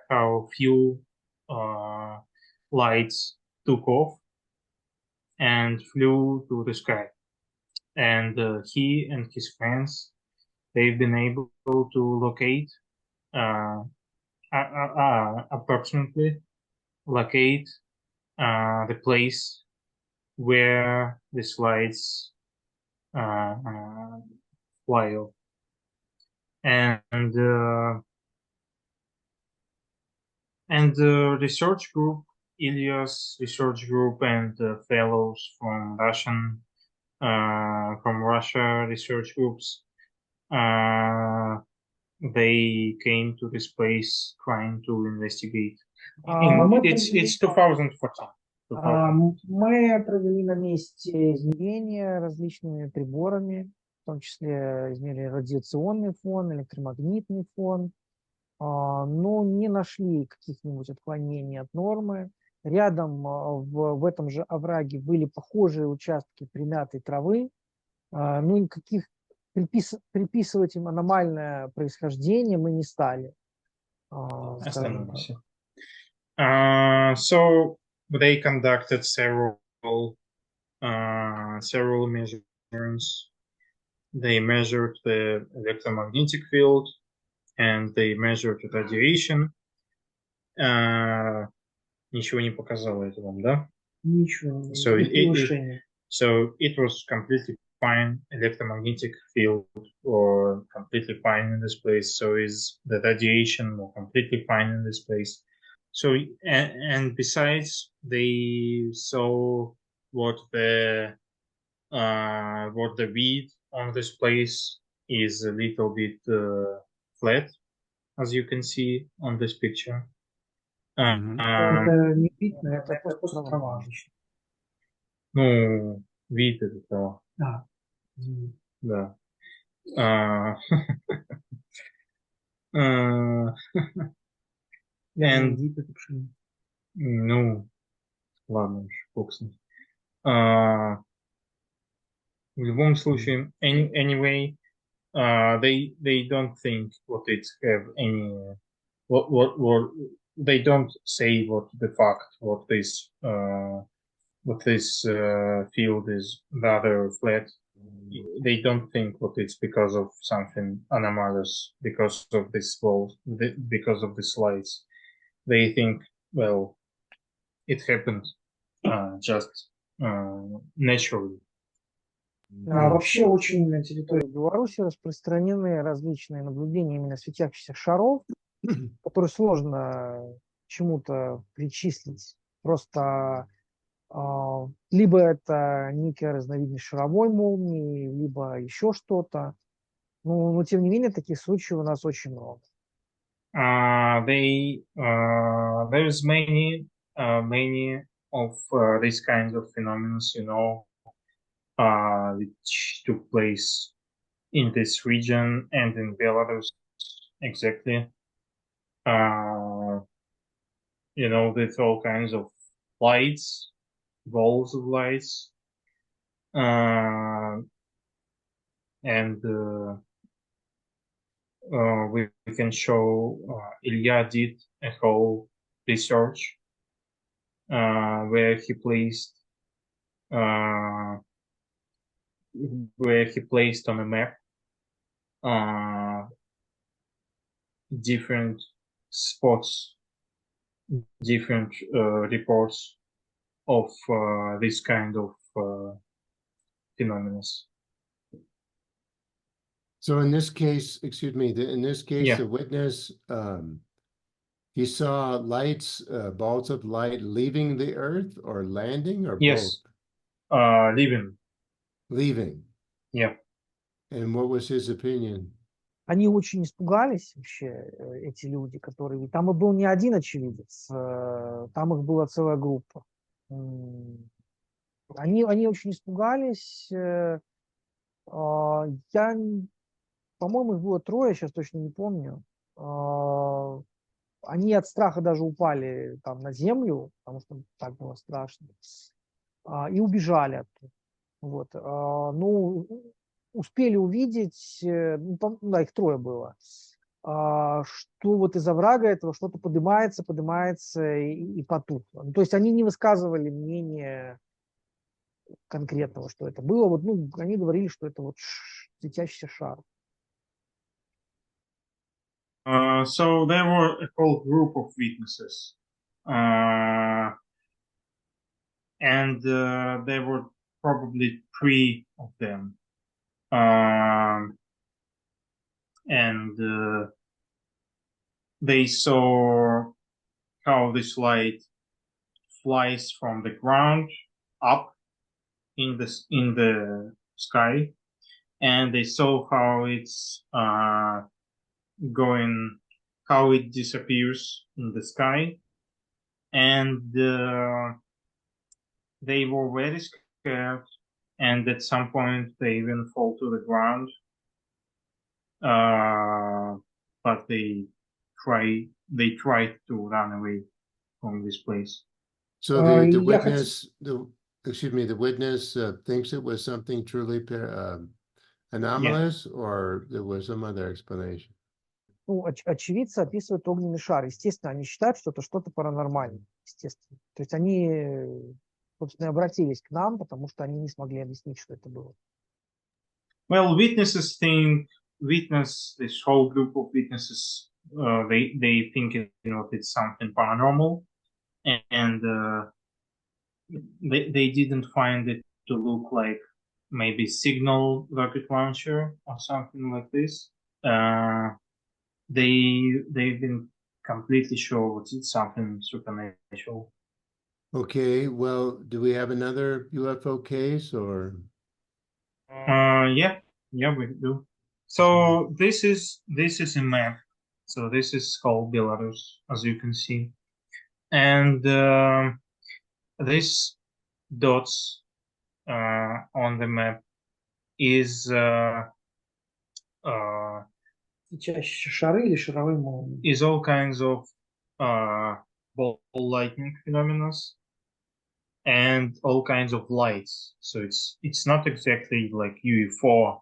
how few lights took off and flew to the sky. And he and his friends, they've been able to locate, approximately locate the place where the lights fly off. And the research group, Ilya's research group, and fellows from Russia research groups, they came to this place trying to investigate. It's 2014. Мы провели на месте измерения различными приборами, в том числе измерили радиационный фон, электромагнитный фон, но не нашли каких-нибудь отклонений от нормы. Рядом в этом же овраге были похожие участки примятой травы, ну никаких приписывать им аномальное происхождение мы не стали. Скажем так. So they conducted several measurements. They measured the electromagnetic field and they measured the radiation. Ничего не показало это вам, да? Ничего. So it was completely fine electromagnetic field or completely fine in this place. So is the radiation or completely fine in this place. So and besides, they saw what the weed on this place is a little bit flat, as you can see on this picture. Это не видно, это просто трава. Ну, вид это трава. Да. Да. And ну, ладно уж, бог с ним. В любом случае, anyway, they don't think what it have any what they don't say what the fact what this field is rather flat. They don't think what it's because of something anomalous, because of this wall, because of the slides. They think, well, it happened just naturally. Вообще очень на территории Беларуси распространены различные наблюдения именно светящихся шаров, которые сложно чему-то причислить. Просто либо это некая разновидность шаровой молнии, либо еще что-то. Но тем не менее, таких случаев у нас очень много. There's many of these kinds of phenomena, which took place in this region and in Belarus exactly. With all kinds of lights, balls of lights, and we can show Ilya did a whole research where he placed on a map different spots, different reports of this kind of phenomena. So in this case, excuse me, Yeah. the witness, he saw lights, balls of light leaving the earth or landing or Yes. both? Leaving. Yeah. And what was his opinion? Они очень испугались вообще, эти люди, которые... Там и был не один очевидец, там их была целая группа. Они очень испугались. По-моему, их было трое, сейчас точно не помню. Они от страха даже упали там на землю, потому что так было страшно, и убежали оттуда. Вот. Успели увидеть, да, их трое было, что вот из оврага этого что-то поднимается и потухло. То есть они не высказывали мнение конкретного, что это было. Вот, они говорили, что это вот светящийся шар. So there were a whole group of witnesses, and there were probably 3 of them and they saw how this light flies from the ground up in the sky, and they saw how it's going, how it disappears in the sky, and they were very scared, and at some point they even fall to the ground, but they tried to run away from this place. So the Я witness, the witness thinks it was something truly anomalous, or there was some other explanation. Ну, очевидцы описывают огненный шар. Естественно, они считают, что это что-то паранормальное. Естественно. То есть они, собственно, обратились к нам, потому что они не смогли объяснить, что это было. Well, this whole group of witnesses, they think it's something paranormal, and they didn't find it to look like maybe signal rocket launcher or something like this. They've been completely sure it's something supernatural. Okay, well, do we have another UFO case, or? Yeah, we do. So this is a map. So this is called Belarus, as you can see, and this dots on the map is Чаще шары или шаровые молнии? is all kinds of ball lightning phenomena and all kinds of lights. So it's not exactly like UFO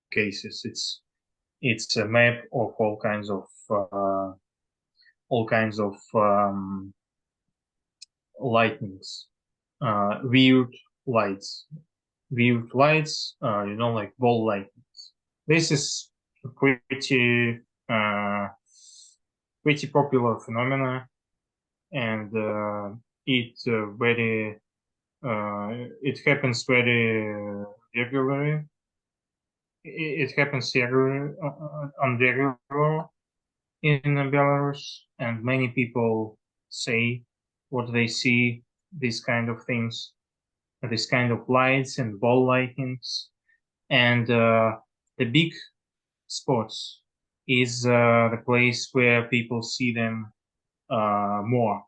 cases. It's a map of all kinds of lightnings, weird lights, like ball lightnings. This is a pretty popular phenomena, and it happens very regularly. It happens on regular in Belarus, and many people say what they see, these kind of things, this kind of lights and ball lightnings, and the big spots is the place where people see them more.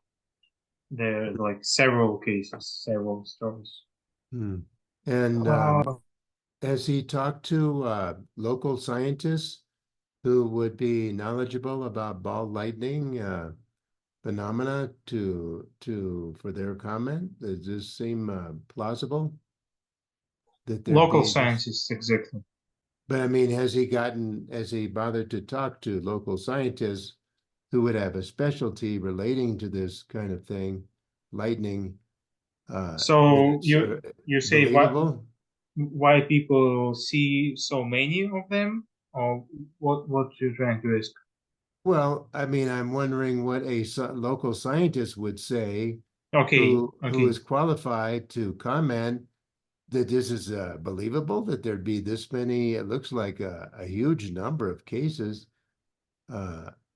There are like several cases, several stories. And has he talked to local scientists who would be knowledgeable about ball lightning phenomena for their comment? Does this seem plausible? That Local scientists, exactly. But I mean, has he bothered to talk to local scientists who would have a specialty relating to this kind of thing, lightning? So you say believable? Why people see so many of them, or what you're trying to ask? Well, I mean, I'm wondering what a local scientist would say, Okay, who is qualified to comment that this is believable, that there'd be this many, it looks like a huge number of cases.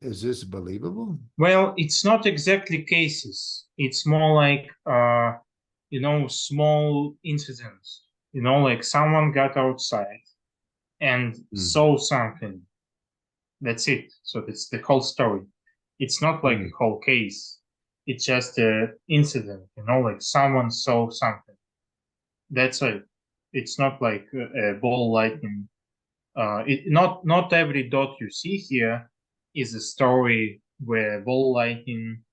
Is this believable? Well, it's not exactly cases. It's more like, small incidents. Like someone got outside and saw something. That's it. So that's the whole story. It's not like a whole case. It's just an incident, like someone saw something. That's it. It's not like a ball lightning. Not every dot you see here is a story where ball lightning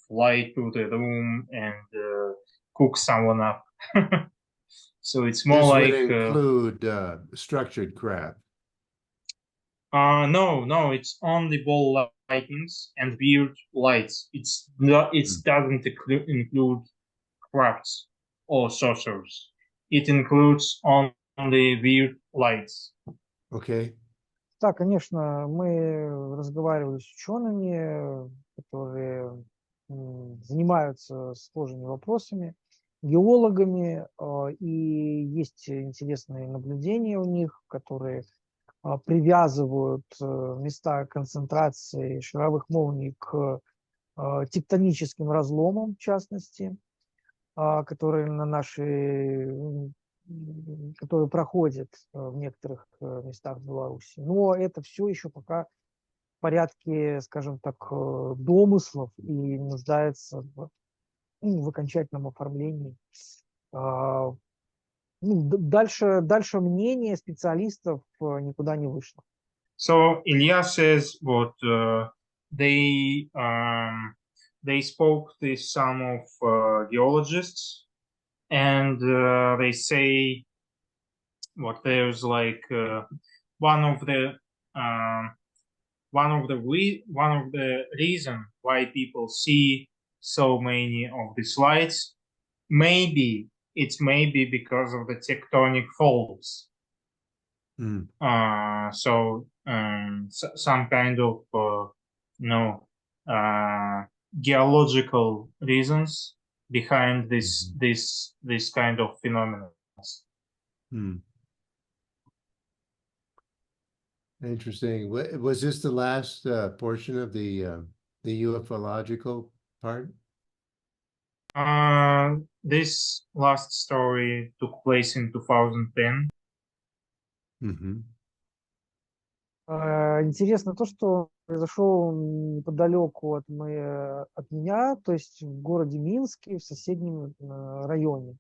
fly to the room and cook someone up. So it's more this like would include structured craft. No, it's only ball lightnings and weird lights. It doesn't include crafts or sorcerers. It includes only weird lights. Okay. Да, конечно, мы разговаривали с учеными, которые занимаются сложными вопросами. геологами, и есть интересные наблюдения у них, которые привязывают места концентрации шаровых молний к тектоническим разломам, в частности, которые на которые проходят в некоторых местах Беларуси. Но это все еще пока в порядке, скажем так, домыслов и нуждается в окончательном оформлении. Дальше мнение специалистов никуда не вышло. So Ilya says what they spoke to some of geologists, and they say what there's like one of the reason why people see so many of these lights, maybe because of the tectonic faults. So some kind of geological reasons behind this kind of phenomena. Interesting. Was this the last portion of the ufological part? This last story took place in 2010. Интересно то, что произошел неподалеку от меня, то есть в городе Минске, в соседнем районе.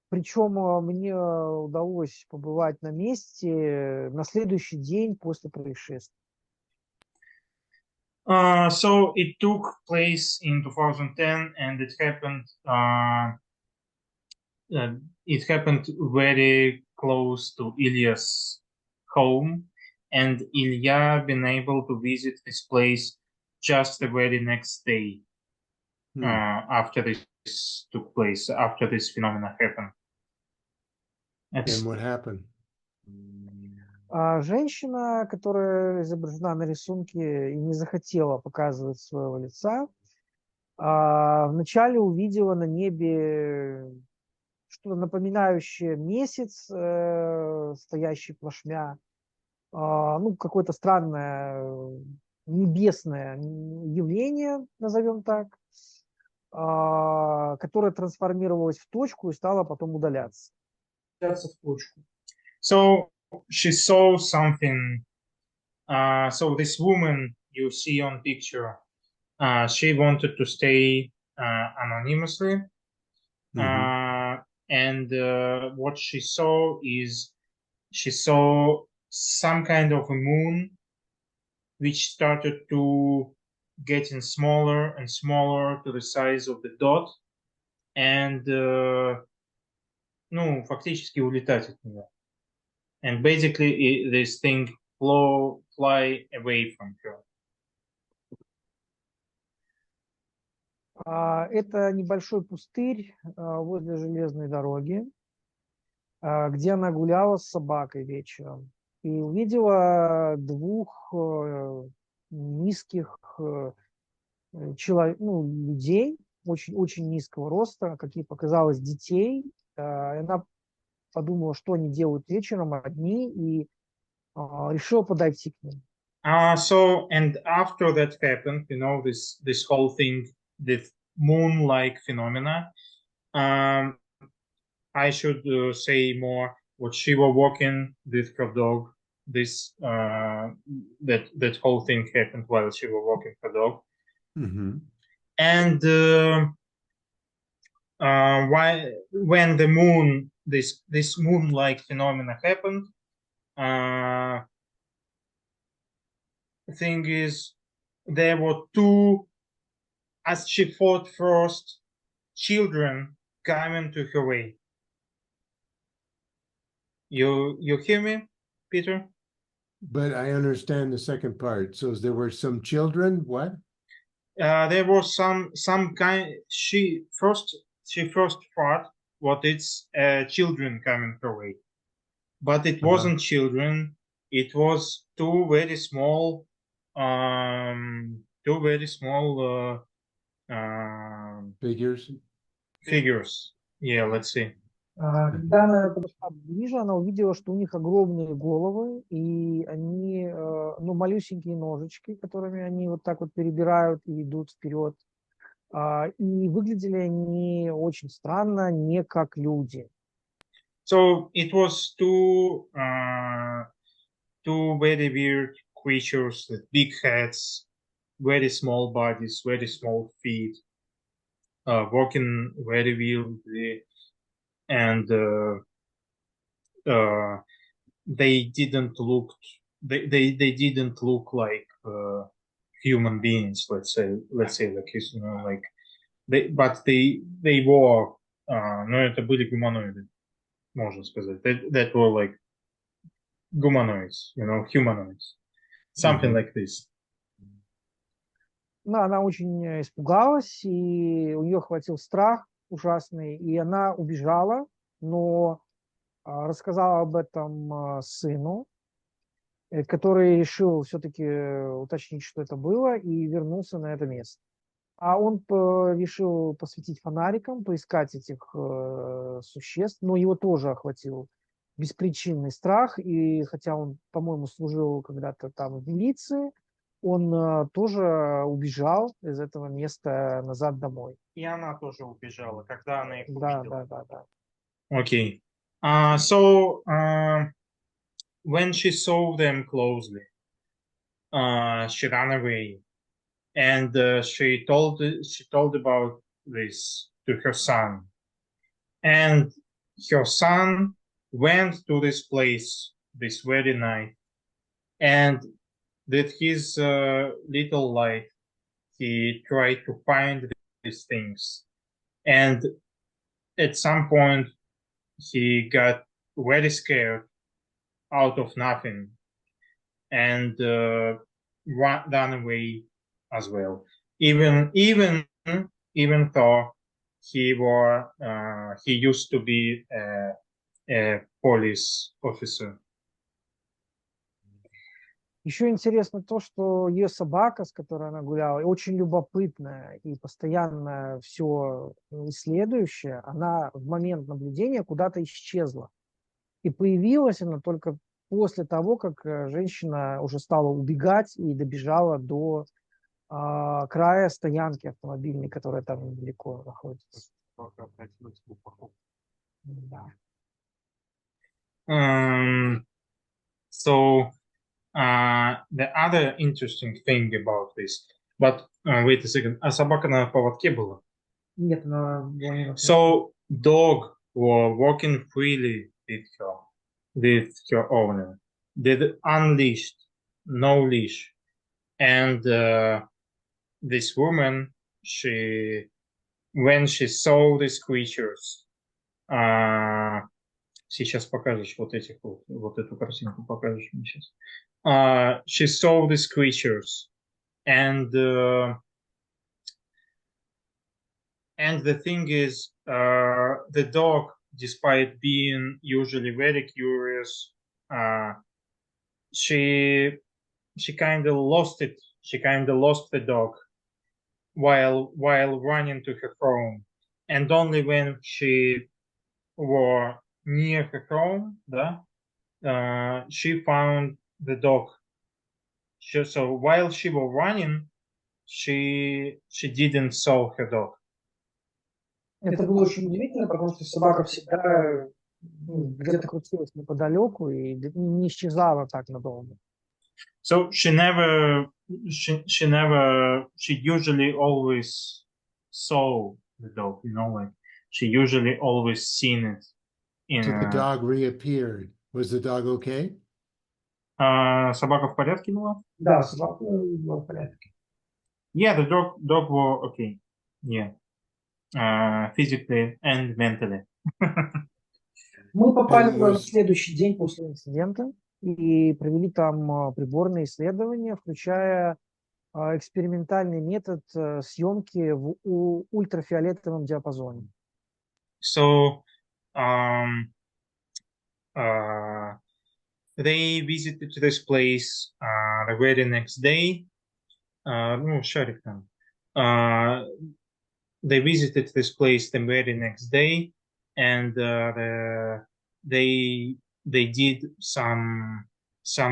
Причем мне удалось побывать на месте на следующий день после происшествия. So it took place in 2010, and it happened very close to Ilya's home, and Ilya been able to visit this place just the very next day after this took place, after this phenomenon happened. And what happened? Женщина, которая изображена на рисунке и не захотела показывать своего лица, вначале увидела на небе что-то напоминающее месяц, стоящий плашмя, какое-то странное небесное явление, назовем так, которое трансформировалось в точку и стало потом удаляться. В точку. So she saw something. So this woman you see on picture, she wanted to stay anonymously. And what she saw is she saw some kind of a moon which started to getting smaller and smaller to the size of the dot, and фактически улетать от нее. And basically this thing fly away from her. Это небольшой пустырь возле железной дороги, где она гуляла с собакой вечером и увидела двух низких людей, очень низкого роста, как ей показалось, детей. Она подумала, что они делают вечером одни, и решила подойти к ним. So, and after that happened, this whole thing, the moon-like phenomena, I should say more what she was walking with her dog. This that whole thing happened while she was walking her dog. And when the moon, this moon-like phenomena happened, the thing is, there were two, as she thought first, children coming to her way. You hear me, Peter? But I understand the second part. So there were some children. What? There was some kind. She first thought what it's children coming her way, but it wasn't children. It was two very small Figures. figures. Yeah, let's see. Когда она подошла ближе, она увидела, что у них огромные головы, и они, ну, малюсенькие ножички, которыми они вот так вот перебирают и идут вперед. И выглядели они очень странно, не как люди. So it was two very weird creatures with big heads, very small bodies, very small feet, walking very weirdly, and they didn't look like human beings. Let's say like like they were но это были гуманоиды, можно сказать. That were like humanoids, humanoids, something like this. Ну, она очень испугалась, и у нее хватил страх ужасный, и она убежала, но рассказала об этом сыну, который решил все-таки уточнить, что это было, и вернулся на это место. А он решил посветить фонариком, поискать этих существ, но его тоже охватил беспричинный страх, и хотя он, по-моему, служил когда-то там в милиции, он тоже убежал из этого места назад домой. И она тоже убежала, когда она их Да, увидела. да. Okay. So when she saw them closely, she ran away, and she told about this to her son, and her son went to this place this very night, and with his little light, he tried to find these things, and at some point he got very scared out of nothing and ran away as well. Even though he used to be a police officer. Еще интересно то, что ее собака, с которой она гуляла, очень любопытная и постоянно все исследующая, она в момент наблюдения куда-то исчезла. И появилась она только после того, как женщина уже стала убегать и добежала до края стоянки автомобильной, которая там недалеко находится. Да. So the other interesting thing about this, but wait a second, а собака на поводке была? Нет, она была не на So dog were walking freely with her owner. Did unleashed, no leash, and this woman, when she saw these creatures, сейчас покажешь вот эту картинку покажешь мне сейчас. She saw these creatures, and the thing is, the dog, despite being usually very curious, she kind of lost it. She kind of lost the dog while running to her home, and only when she were near her home, she found the dog. So while she was running, she didn't saw her dog. Это было очень удивительно, потому что собака всегда где-то крутилась неподалеку и не исчезала так надолго. So she usually always saw the dog, like she usually always seen it. So the dog reappeared. Was the dog okay? Собака в порядке была? Да, собака была в порядке. Yeah, the dog was okay. Yeah. Physically and mentally. Мы попали туда на следующий день после инцидента и провели там приборные исследования, включая экспериментальный метод съемки в ультрафиолетовом диапазоне. So they visited this place the very next day. Ну, шарик там. they visited this place the very next day, and they did some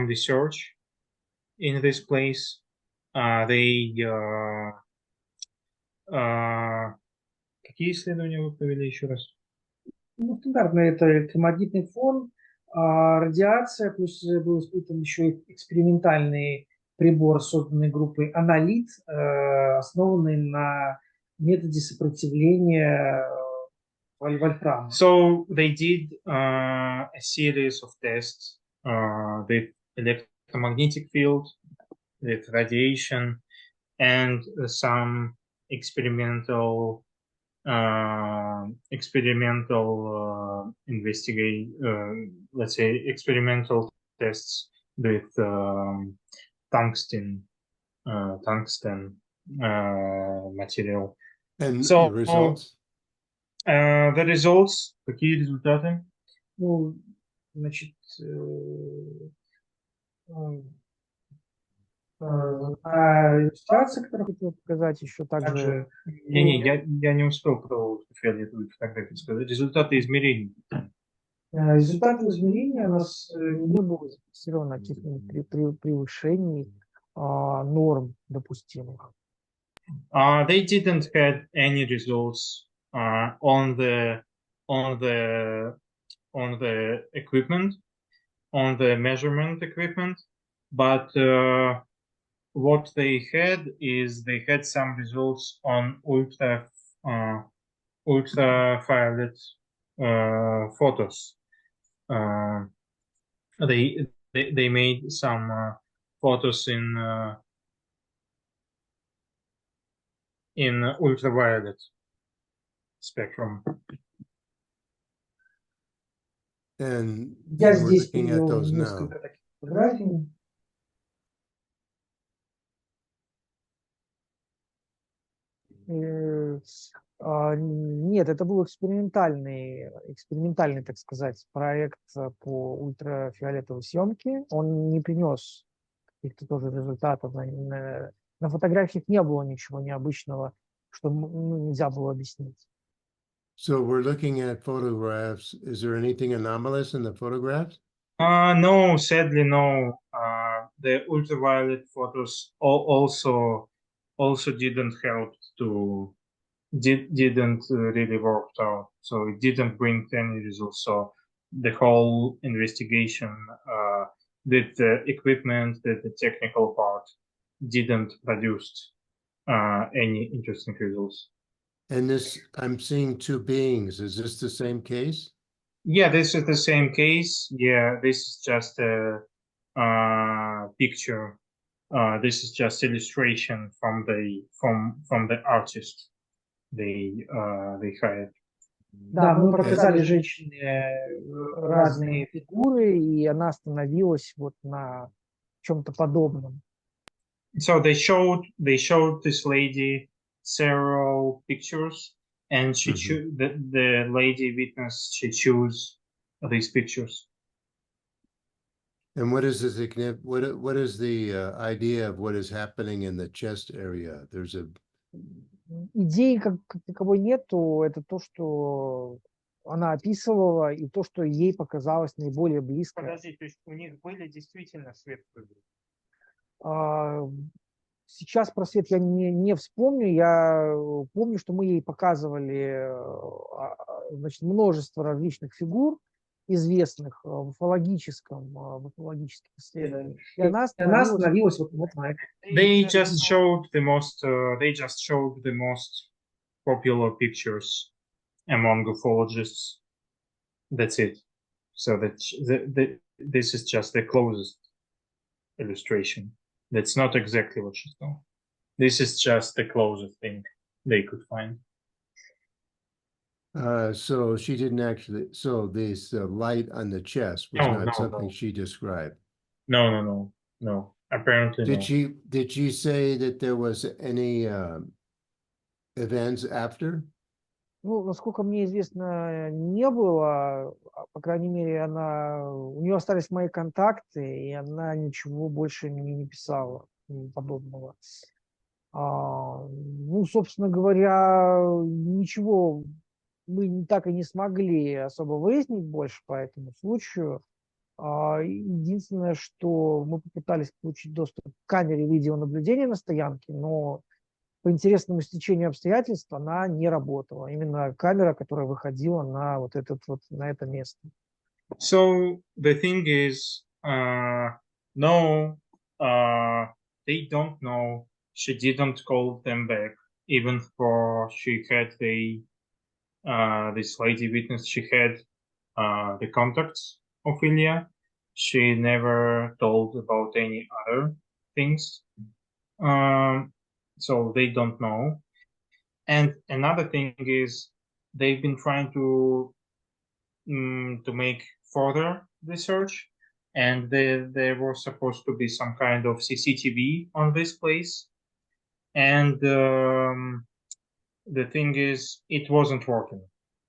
research in this place. Какие исследования вы провели еще раз? Ну, стандартно это термогенный фон, радиация, плюс был испытан еще и экспериментальный прибор, созданный группой Аналит, основанный на методе сопротивления вольфрама. So they did a series of tests with electromagnetic field, with radiation, and some experimental let's say experimental tests with tungsten material. And So, the results? The results, какие результаты? Ну, значит, иллюстрация, которую хотел показать, еще также... Я не успел про фиолетовую фотографию сказать. Результаты измерений. Результаты измерения у нас не было зафиксировано каких-нибудь превышений норм допустимых. They didn't have any results on the equipment, on the measurement equipment, but what they had is they had some results on ultraviolet photos. They made some photos in ultraviolet spectrum. And Я we're здесь looking at привел those now. несколько таких фотографий. Нет, это был экспериментальный, так сказать, проект по ультрафиолетовой съемке. Он не принес каких-то тоже результатов. На фотографиях не было ничего необычного, что нельзя было объяснить. So we're looking at photographs. Is there anything anomalous in the photographs? No, sadly, no. The ultraviolet photos also didn't help didn't really work out. So it didn't bring any results. So the whole investigation with the equipment, the technical part, didn't produce any interesting results. And this, I'm seeing two beings. Is this the same case? Yeah, this is the same case. Yeah, this is just a picture. This is just illustration from the artist they hired. Да, мы показали женщине разные фигуры, и она остановилась вот на чем-то подобном. So they showed this lady several pictures, and she the lady witness, she chose these pictures. And what is the what is the idea of what is happening in the chest area? There's a Идеи как таковой нету, это то, что она описывала, и то, что ей показалось наиболее близко. Подожди, то есть у них были действительно светлые? Сейчас про свет я не вспомню, я помню, что мы ей показывали, значит, множество различных фигур, известных в уфологических исследованиях. И она остановилась вот на этом. They just showed the most popular pictures among ufologists. That's it. So that this is just the closest illustration. That's not exactly what she saw. This is just the closest thing they could find. So she didn't actually. So this light on the chest was not something she described. No. Apparently, Did she say that there was any events after? Ну, насколько мне известно, не было. По крайней мере, у нее остались мои контакты, и она ничего больше не писала подобного. Ну, собственно говоря, ничего мы так и не смогли особо выяснить больше по этому случаю. Единственное, что мы попытались получить доступ к камере видеонаблюдения на стоянке, но по интересному стечению обстоятельств она не работала. Именно камера, которая выходила на на это место. So the thing is, no, they don't know. She didn't call them back, even for she had this lady witness. She had the contacts of Ilya. She never told about any other things. So they don't know. And another thing is they've been trying to make further research, and there was supposed to be some kind of CCTV on this place, and the thing is, it wasn't working.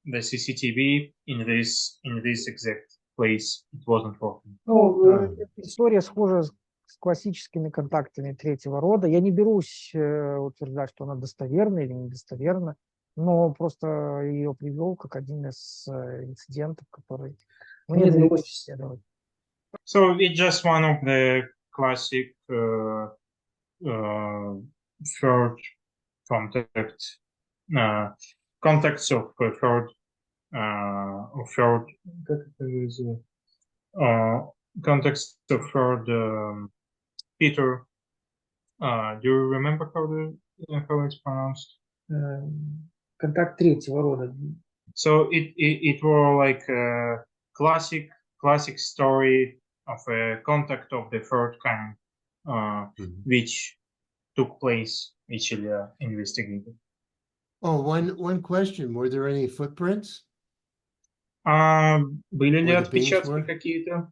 The CCTV in this exact place, it wasn't working. Ну, эта история схожа с классическими контактами третьего рода. Я не берусь утверждать, что она достоверна или недостоверна, но просто ее привел как один из инцидентов, который мне довелось исследовать. So it's just one of the classic third contacts of third context of third Peter. Do you remember how it's pronounced? Контакт третьего рода. So it was like a classic story of a contact of the third kind, which took place, which Ilya investigated. Oh, one question. Were there any footprints? Были ли Where the beams отпечатки were? какие-то?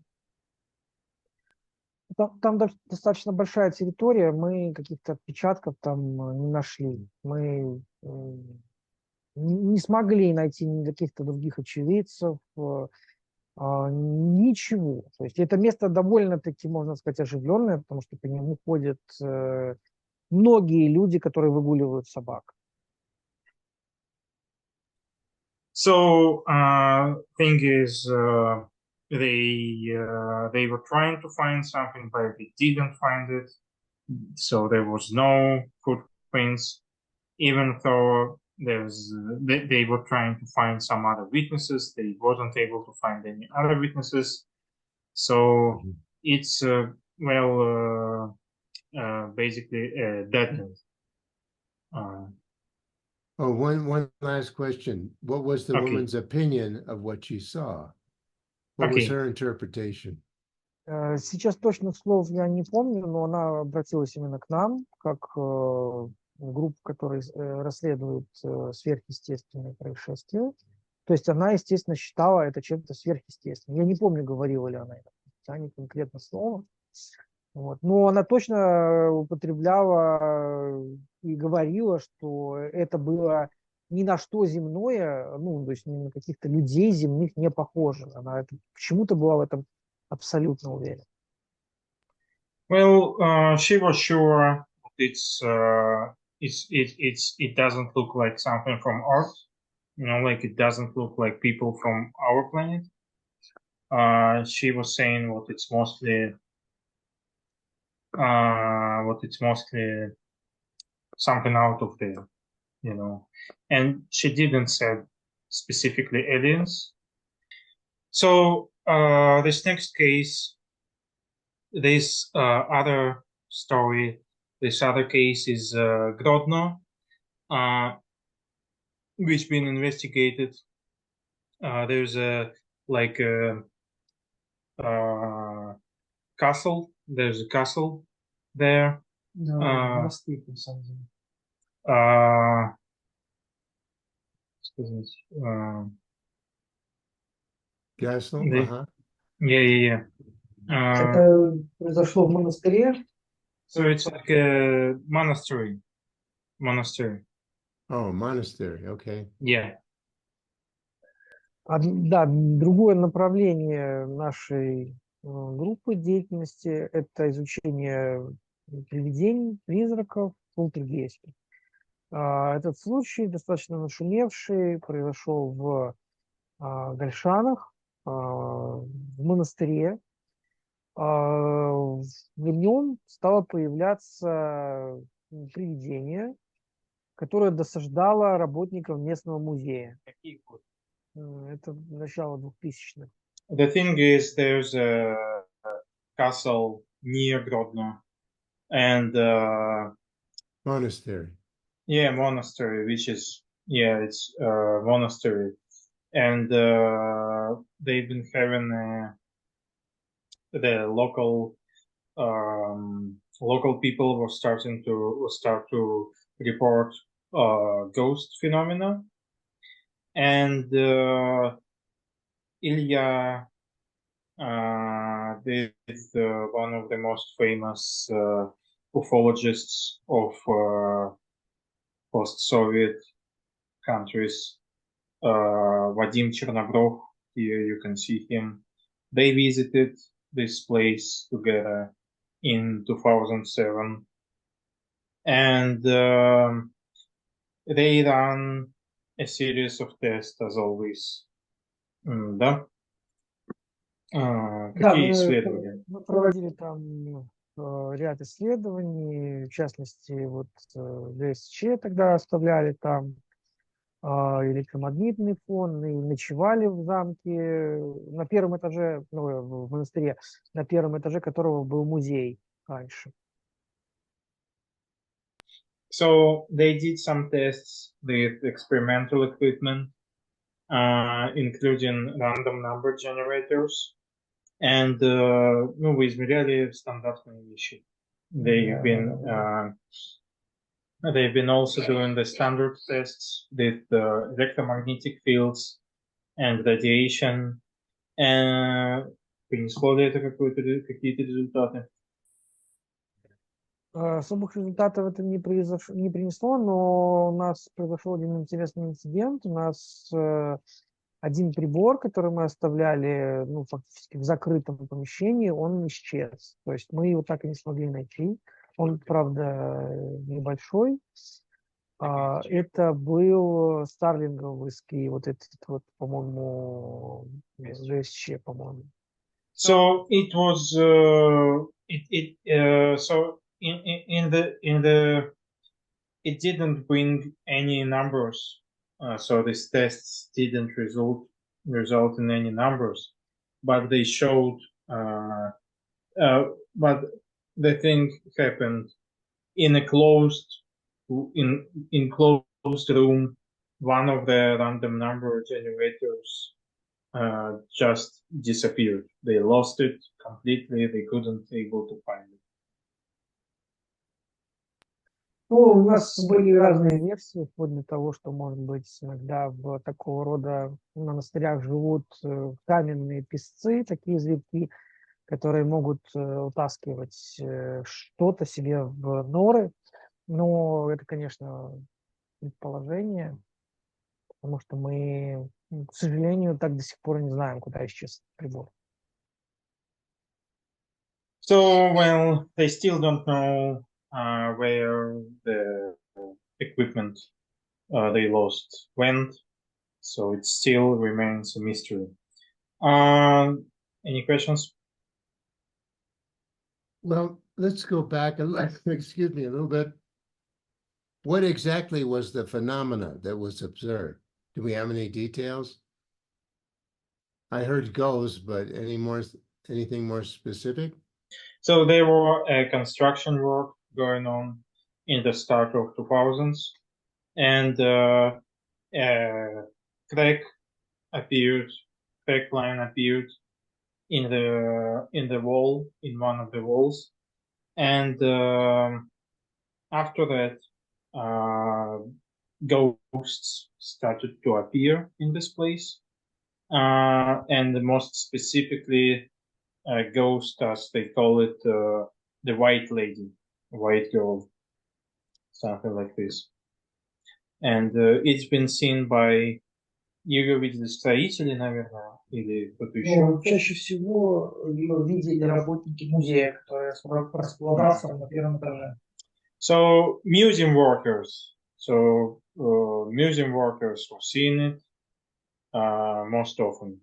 Там достаточно большая территория, мы каких-то отпечатков там не нашли. Мы не смогли найти ни каких-то других очевидцев, ничего. То есть это место довольно-таки, можно сказать, оживленное, потому что по нему ходят многие люди, которые выгуливают собак. So thing is, they were trying to find something, but they didn't find it. So there was no footprints, even though they were trying to find some other witnesses. They wasn't able to find any other witnesses. So it's basically a dead end. Oh, one last question. What was the Okay. woman's opinion of what she saw? What was Okay. her interpretation? Сейчас точных слов я не помню, но она обратилась именно к нам, как группа, которая расследует сверхъестественные происшествия. То есть она, естественно, считала это чем-то сверхъестественным. Я не помню, говорила ли она это, а не конкретно слово. Вот. Но она точно употребляла и говорила, что это было ни на что земное, ну, то есть ни на каких-то людей земных не похоже. Она почему-то была в этом абсолютно уверена. Well, she was sure it doesn't look like something from Earth, like it doesn't look like people from our planet. She was saying what it's mostly something out of there, and she didn't say specifically aliens. So this next case, this other story, this other case is Grodno, which been investigated. There's a castle. There's a castle there. Мосты, на самом деле. Castle? Yeah. Это произошло в монастыре. So it's like a monastery. Oh, monastery. Okay. Yeah. Да, другое направление нашей группы деятельности – это изучение привидений, призраков, полтергейстов. Этот случай, достаточно нашумевший, произошел в Гальшанах, в монастыре. В нем стало появляться привидение, которое досаждало работникам местного музея. Какие годы? Это начало 2000-х. The thing is, there's a castle near Grodno, and Monastery. yeah, monastery, which is it's a monastery, and they've been having the local people were start to report ghost phenomena, and Ilya is one of the most famous ufologists of post-Soviet countries. Vadim Chernobrov, here you can see him. They visited this place together in 2007, and they ran a series of tests, as always. Да? Какие исследования? Мы проводили там ряд исследований, в частности, вот ДСЧ тогда оставляли там, электромагнитный фон, и ночевали в замке на первом этаже, в монастыре, на первом этаже которого был музей раньше. So they did some tests with experimental equipment, including random number generators, and мы измеряли стандартные вещи. They've been also doing the standard tests with electromagnetic fields and radiation. Принесло ли это какие-то результаты? Особых результатов это не принесло, но у нас произошел один интересный инцидент. У нас один прибор, который мы оставляли, фактически в закрытом помещении, он исчез. То есть мы его так и не смогли найти. Он, правда, небольшой. Это был старлинговский, вот этот вот, по-моему, ЖСЧ, по-моему. So it was so in the it didn't bring any numbers. So these tests didn't result in any numbers, but they showed. But the thing happened in a closed room. One of the random number generators just disappeared. They lost it completely. They couldn't able to find it. У нас были разные версии, вплоть до того, что, может быть, иногда в такого рода монастырях живут каменные песцы, такие зверьки, которые могут утаскивать что-то себе в норы. Но это, конечно, предположение, потому что мы, к сожалению, так до сих пор не знаем, куда исчез прибор. So, well, they still don't know where the equipment they lost went, so it still remains a mystery. Any questions? Well, let's go back and excuse me a little bit. What exactly was the phenomena that was observed? Do we have any details? I heard ghosts, but anything more specific? So there were construction work going on in the start of 2000s, and crack line appeared in the wall, in one of the walls, and after that, ghosts started to appear in this place, and most specifically, ghost, as they call it, the white lady, white girl, something like this. And it's been seen by ее видели строители, наверное, или кто-то еще. Чаще всего ее видели работники музея, которые располагался на первом этаже. So museum workers. So museum workers were seeing it most often.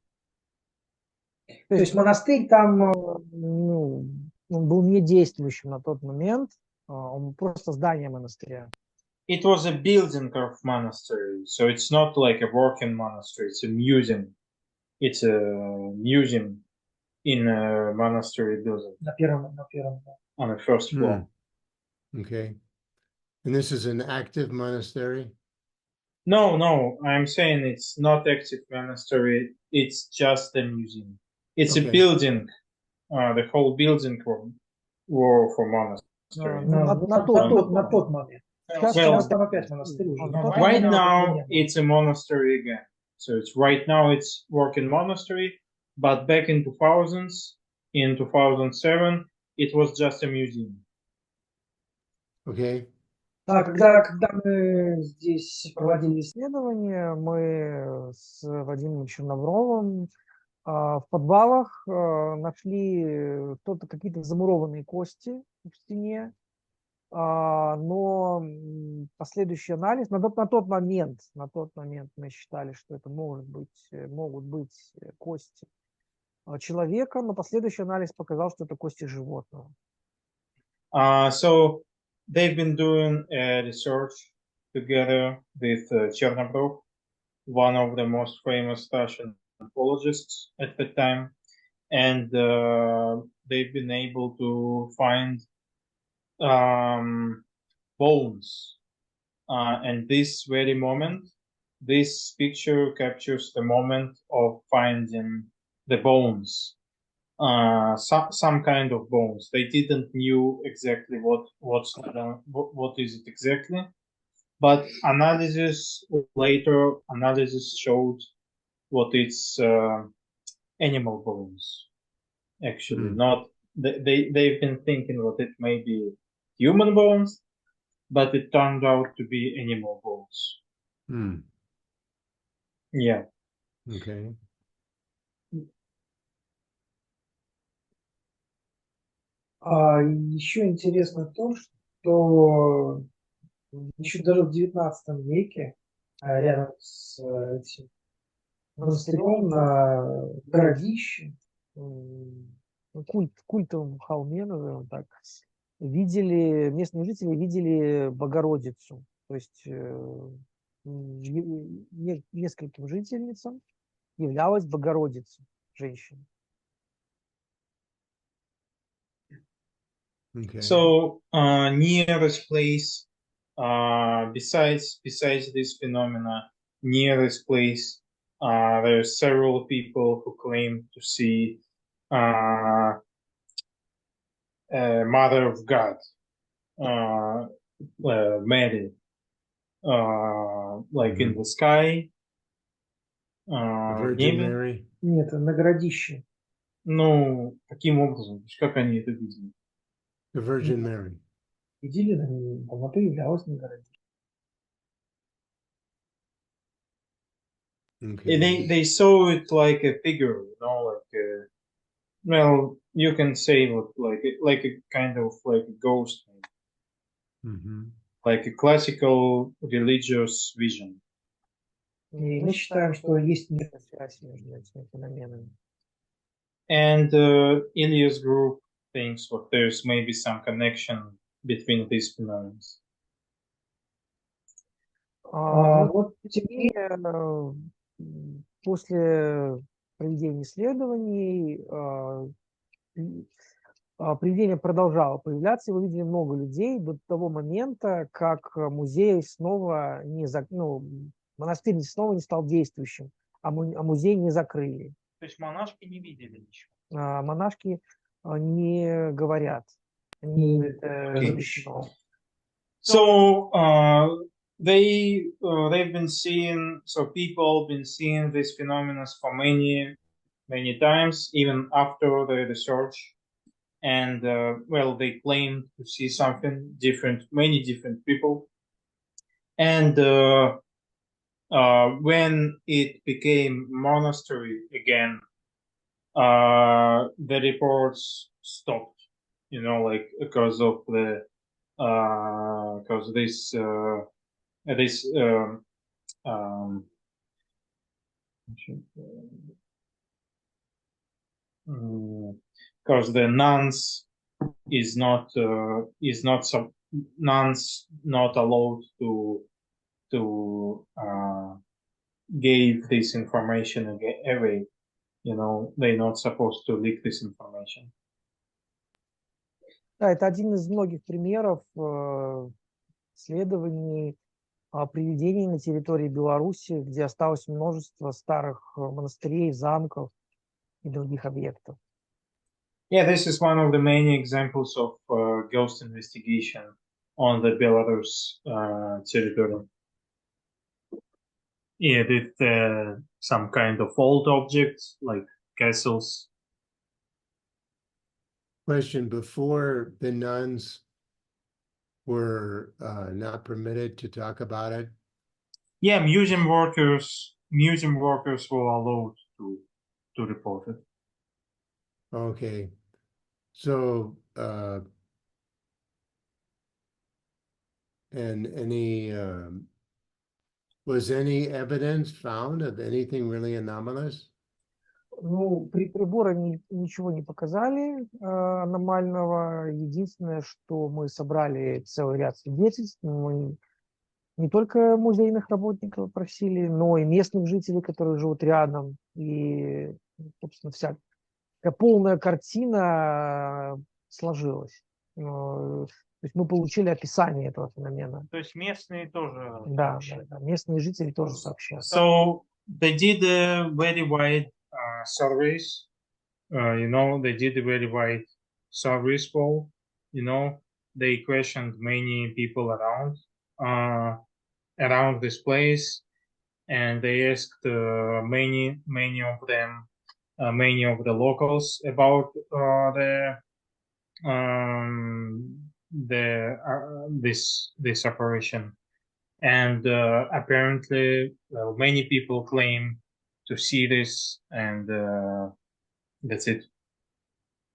То есть монастырь там, ну, он был не действующим на тот момент, он просто здание монастыря. It was a building of monastery, so it's not like a working monastery, it's a museum. It's a museum in a monastery building На первом, да. on the first floor. Okay. And this is an active monastery? No, I'm saying it's not active monastery, it's just a museum. It's a Okay. building, the whole building were for monastery. На тот момент. Well, Сейчас там опять монастырь уже. На тот Right момент now, этого не было. it's a monastery again. So it's right now it's working monastery, but back in 2000s, in 2007, it was just a museum. Okay. Да, когда мы здесь проводили исследования, мы с Вадимом Чернобровым в подвалах нашли какие-то замурованные кости в стене, но последующий анализ, на тот момент мы считали, что это могут быть кости человека, но последующий анализ показал, что это кости животного. So they've been doing research together with Chernobrov, one of the most famous Russian ufologists at the time, and they've been able to find bones. And this very moment, this picture captures the moment of finding the bones, some kind of bones. They didn't knew exactly what is it exactly, but later analysis showed what it's animal bones. Actually, not they've been thinking what it may be human bones, but it turned out to be animal bones. Yeah. Okay. Еще интересно то, что еще даже в 19 веке рядом с этим монастырем на городище, культовом холме, назовем так, местные жители видели Богородицу. То есть нескольким жительницам являлась Богородица, женщина. Okay. So near this place, besides this phenomena, near this place, there are several people who claim to see Mother of God, Mary, like in the sky. The Virgin Mary? Нет, на городище. Ну, каким образом? Как они это видели? The Virgin Mary. Видели, она появлялась на городище. Okay. They saw it like a figure, well, you can say like a kind of like a ghost, like a classical religious vision. И мы считаем, что есть некая связь между этими феноменами. And Ilya's group thinks that there's maybe some connection between these phenomena. Вот теперь, после проведения исследований, привидение продолжало появляться, и вы видели много людей до того момента, как музей снова монастырь снова не стал действующим, а музей не закрыли. То есть монашки не видели ничего. Монашки не говорят, не запрещено. So they've been seeing, so people been seeing these phenomena for many times, even after the research, and well, they claim to see something different, many different people, and when it became monastery again, the reports stopped, because of the because this this because the nuns is not nuns not allowed to give this information away. You know, they're not supposed to leak this information. Да, это один из многих примеров исследований привидений на территории Беларуси, где осталось множество старых монастырей, замков и других объектов. Yeah, this is one of the many examples of ghost investigation on the Belarus territory. Yeah, with some kind of old objects like castles. Question: before the nuns were not permitted to talk about it? Yeah, museum workers were allowed to report it. Okay, so and any was any evidence found of anything really anomalous? Ну, приборы ничего не показали аномального. Единственное, что мы собрали целый ряд свидетельств. Мы не только музейных работников просили, но и местных жителей, которые живут рядом. И, собственно, вся такая полная картина сложилась. То есть мы получили описание этого феномена. То есть местные тоже Да, сообщили. да, местные жители тоже сообщают. So they did very wide surveys. You know, they did a very wide surveys poll. You know, they questioned many people around this place, and they asked many of them, many of the locals about this operation. And apparently many people claim to see this, and that's it.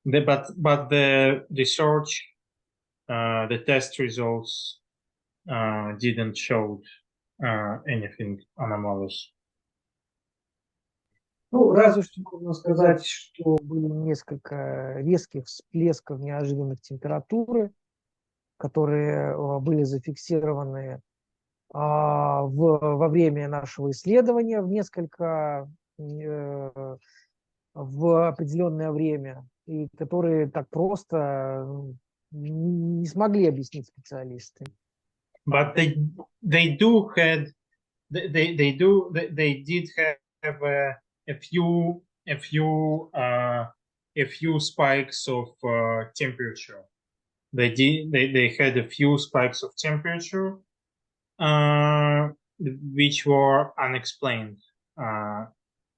But the research, the test results didn't show anything anomalous. Ну, разве что можно сказать, что были несколько резких всплесков неожиданных температуры, которые были зафиксированы во время нашего исследования в определенное время, и которые так просто не смогли объяснить специалисты. But they did have a few spikes of temperature. They had a few spikes of temperature, which were unexplained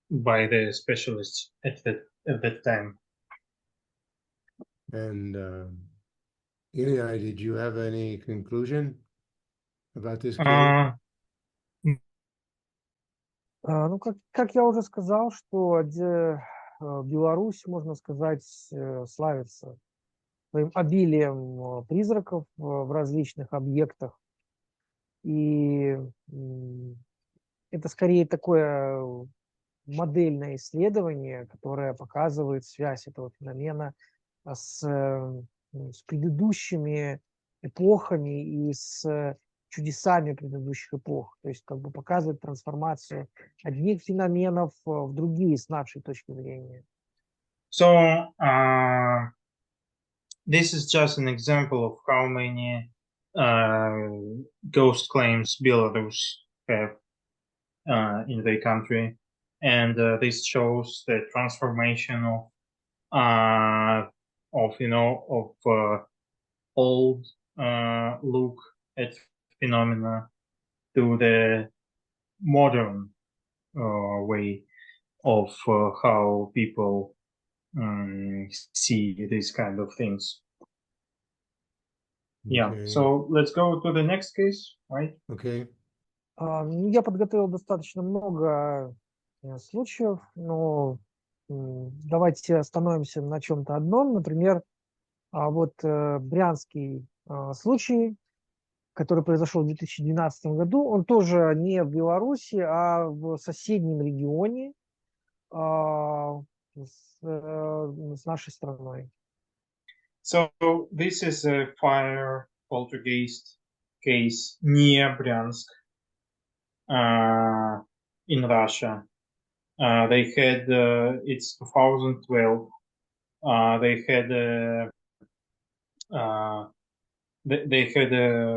by the specialists at that time. And Ilya, did you have any conclusion about this case? Ну, как я уже сказал, что Беларусь, можно сказать, славится своим обилием призраков в различных объектах. И это скорее такое модельное исследование, которое показывает связь этого феномена с предыдущими эпохами и с чудесами предыдущих эпох. То есть как бы показывает трансформацию одних феноменов в другие с нашей точки зрения. So this is just an example of how many ghost claims Belarus have in their country, and this shows the transformation of old look at phenomena to the modern way of how people see these kind of things. Yeah, Okay. so let's go to the next case, right? Okay. Я подготовил достаточно много случаев, но давайте остановимся на чем-то одном. Например, вот брянский случай, который произошел в 2012 году, он тоже не в Беларуси, а в соседнем регионе с нашей страной. So this is a fire poltergeist case near Bryansk, in Russia. They had it's 2012. They had they had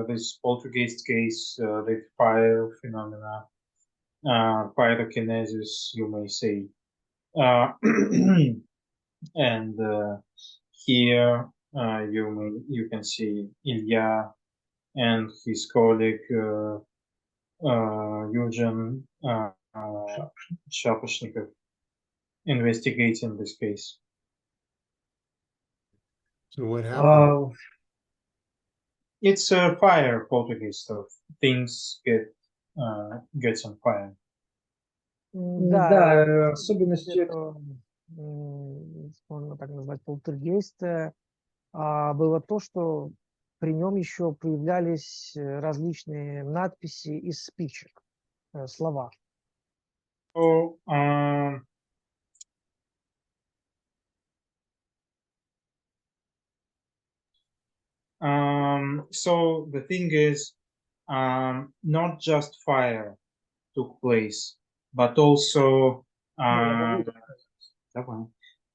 this poltergeist case, the fire phenomena, pyrokinesis, you may say. And here you can see Ilya and his colleague Eugen Shaposhnikov investigating this case. So what happened? It's a fire poltergeist, so things gets on fire. Да, особенностью это, можно так назвать, полтергейста было то, что при нем еще появлялись различные надписи из спичек, слова. So, so the thing is, not just fire took place, but also,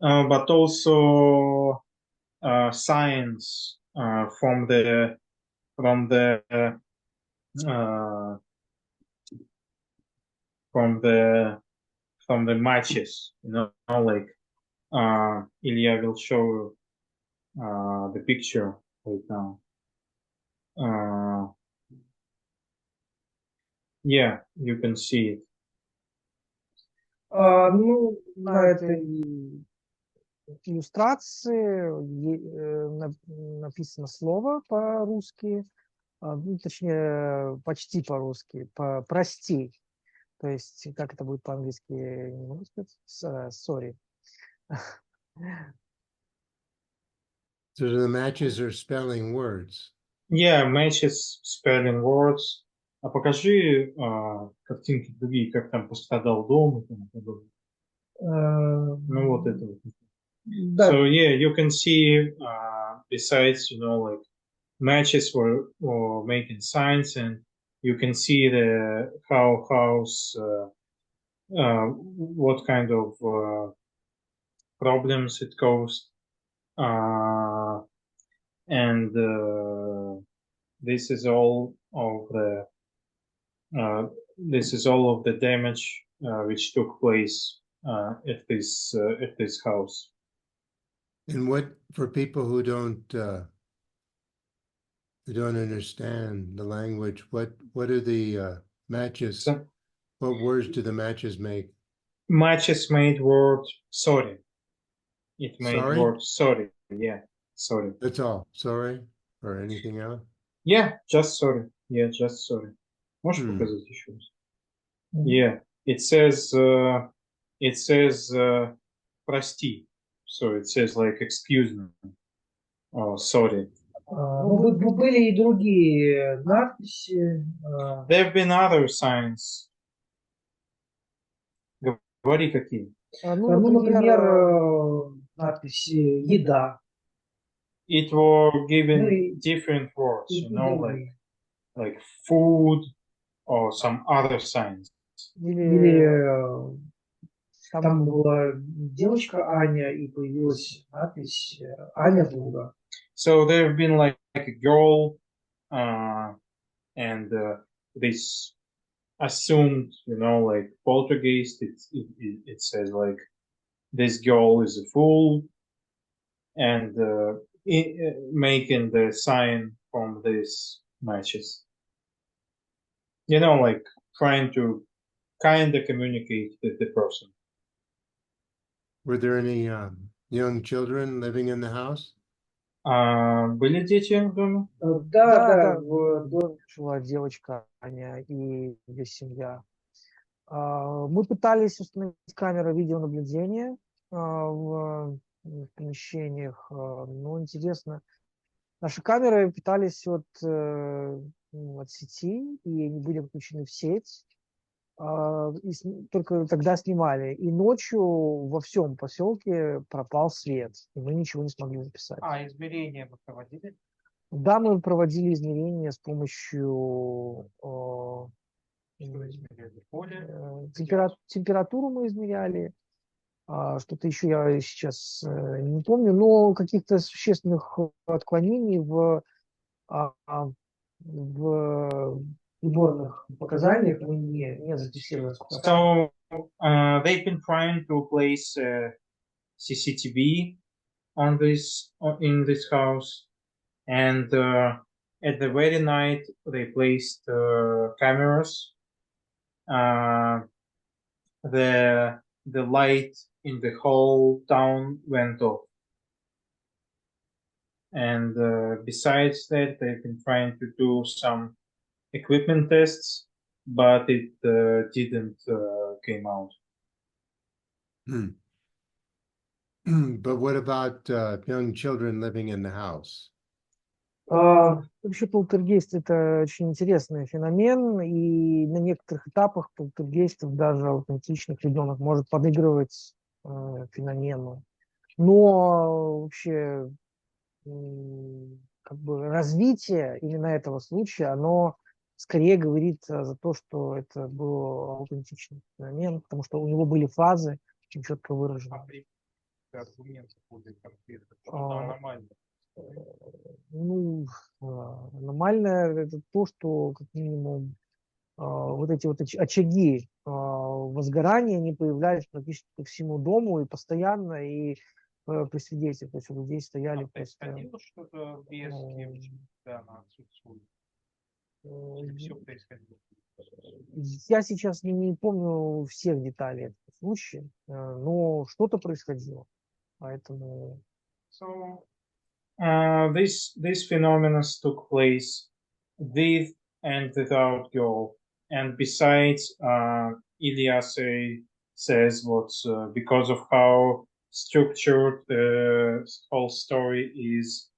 but also signs from the matches, you know, like Ilya will show the picture right now. Yeah, you can see it. Ну, на этой иллюстрации написано слово по-русски, ну, точнее, почти по-русски, прости. То есть, как это будет по-английски, не могу сказать, sorry. So the matches are spelling words. Yeah, matches, spelling words. А покажи картинки другие, как там пострадал дом и тому подобное. Ну вот это вот. Да, So yeah, you can see besides, you know, like matches were making signs, and you can see the house what kind of problems it caused, and this is all of the damage which took place at this house. And what, for people who don't understand the language, what are the matches? So, What words do the matches make? matches made word sorry. It made Sorry? word sorry. Yeah, sorry. That's all. Sorry? Or anything else? Yeah, just sorry. Yeah, just sorry. Можешь показать еще раз? Yeah, it says прости. So it says like excuse me. Oh, sorry. ну, были и другие надписи. There have been other signs. Говори какие. ну, Ну, например, например, надпись «еда». It were given Ну, и different words, и you know, другие. like food or some other signs. или Там была девочка Аня, и появилась надпись «Аня Дура». So there have been like a girl, and this assumed, you know, like poltergeist. It says like this girl is a fool, and making the sign from these matches. You know, like trying to kind of communicate with the person. Were there any young children living in the house? Были дети в доме? Да, в доме жила девочка Аня и ее семья. Мы пытались установить камеры видеонаблюдения в помещениях, но интересно, наши камеры пытались вот от сети, и они были включены в сеть. Только тогда снимали. И ночью во всем поселке пропал свет, и мы ничего не смогли записать. Измерения вы проводили? Да, мы проводили измерения с помощью Что измеряли? Поле? температуру мы измеряли, что-то еще я сейчас не помню, но каких-то существенных отклонений в приборных показаниях мы не зафиксировали. So they've been trying to place CCTV in this house, and at the very night they placed cameras. The light in the whole town went off, and besides that, they've been trying to do some equipment tests, but it didn't came out. But what about young children living in the house? Вообще полтергейст — это очень интересный феномен, и на некоторых этапах полтергейстов даже аутентичных ребенок может подыгрывать феномену. Но вообще как бы развитие именно этого случая, оно скорее говорит за то, что это был аутентичный феномен, потому что у него были фазы очень четко выражены. Аргументы будут конкретно. Что нормально? Ну, нормально это то, что как минимум вот эти вот очаги возгорания, они появлялись практически по всему дому и постоянно, и при свидетелях, то есть у людей стояли просто... Происходило что-то без да, на отсутствует? Все происходило. Я сейчас не помню всех деталей этого случая, но что-то происходило, поэтому... So this phenomena took place with and without girl, and besides, Ilya says what's because of how structured the whole story is,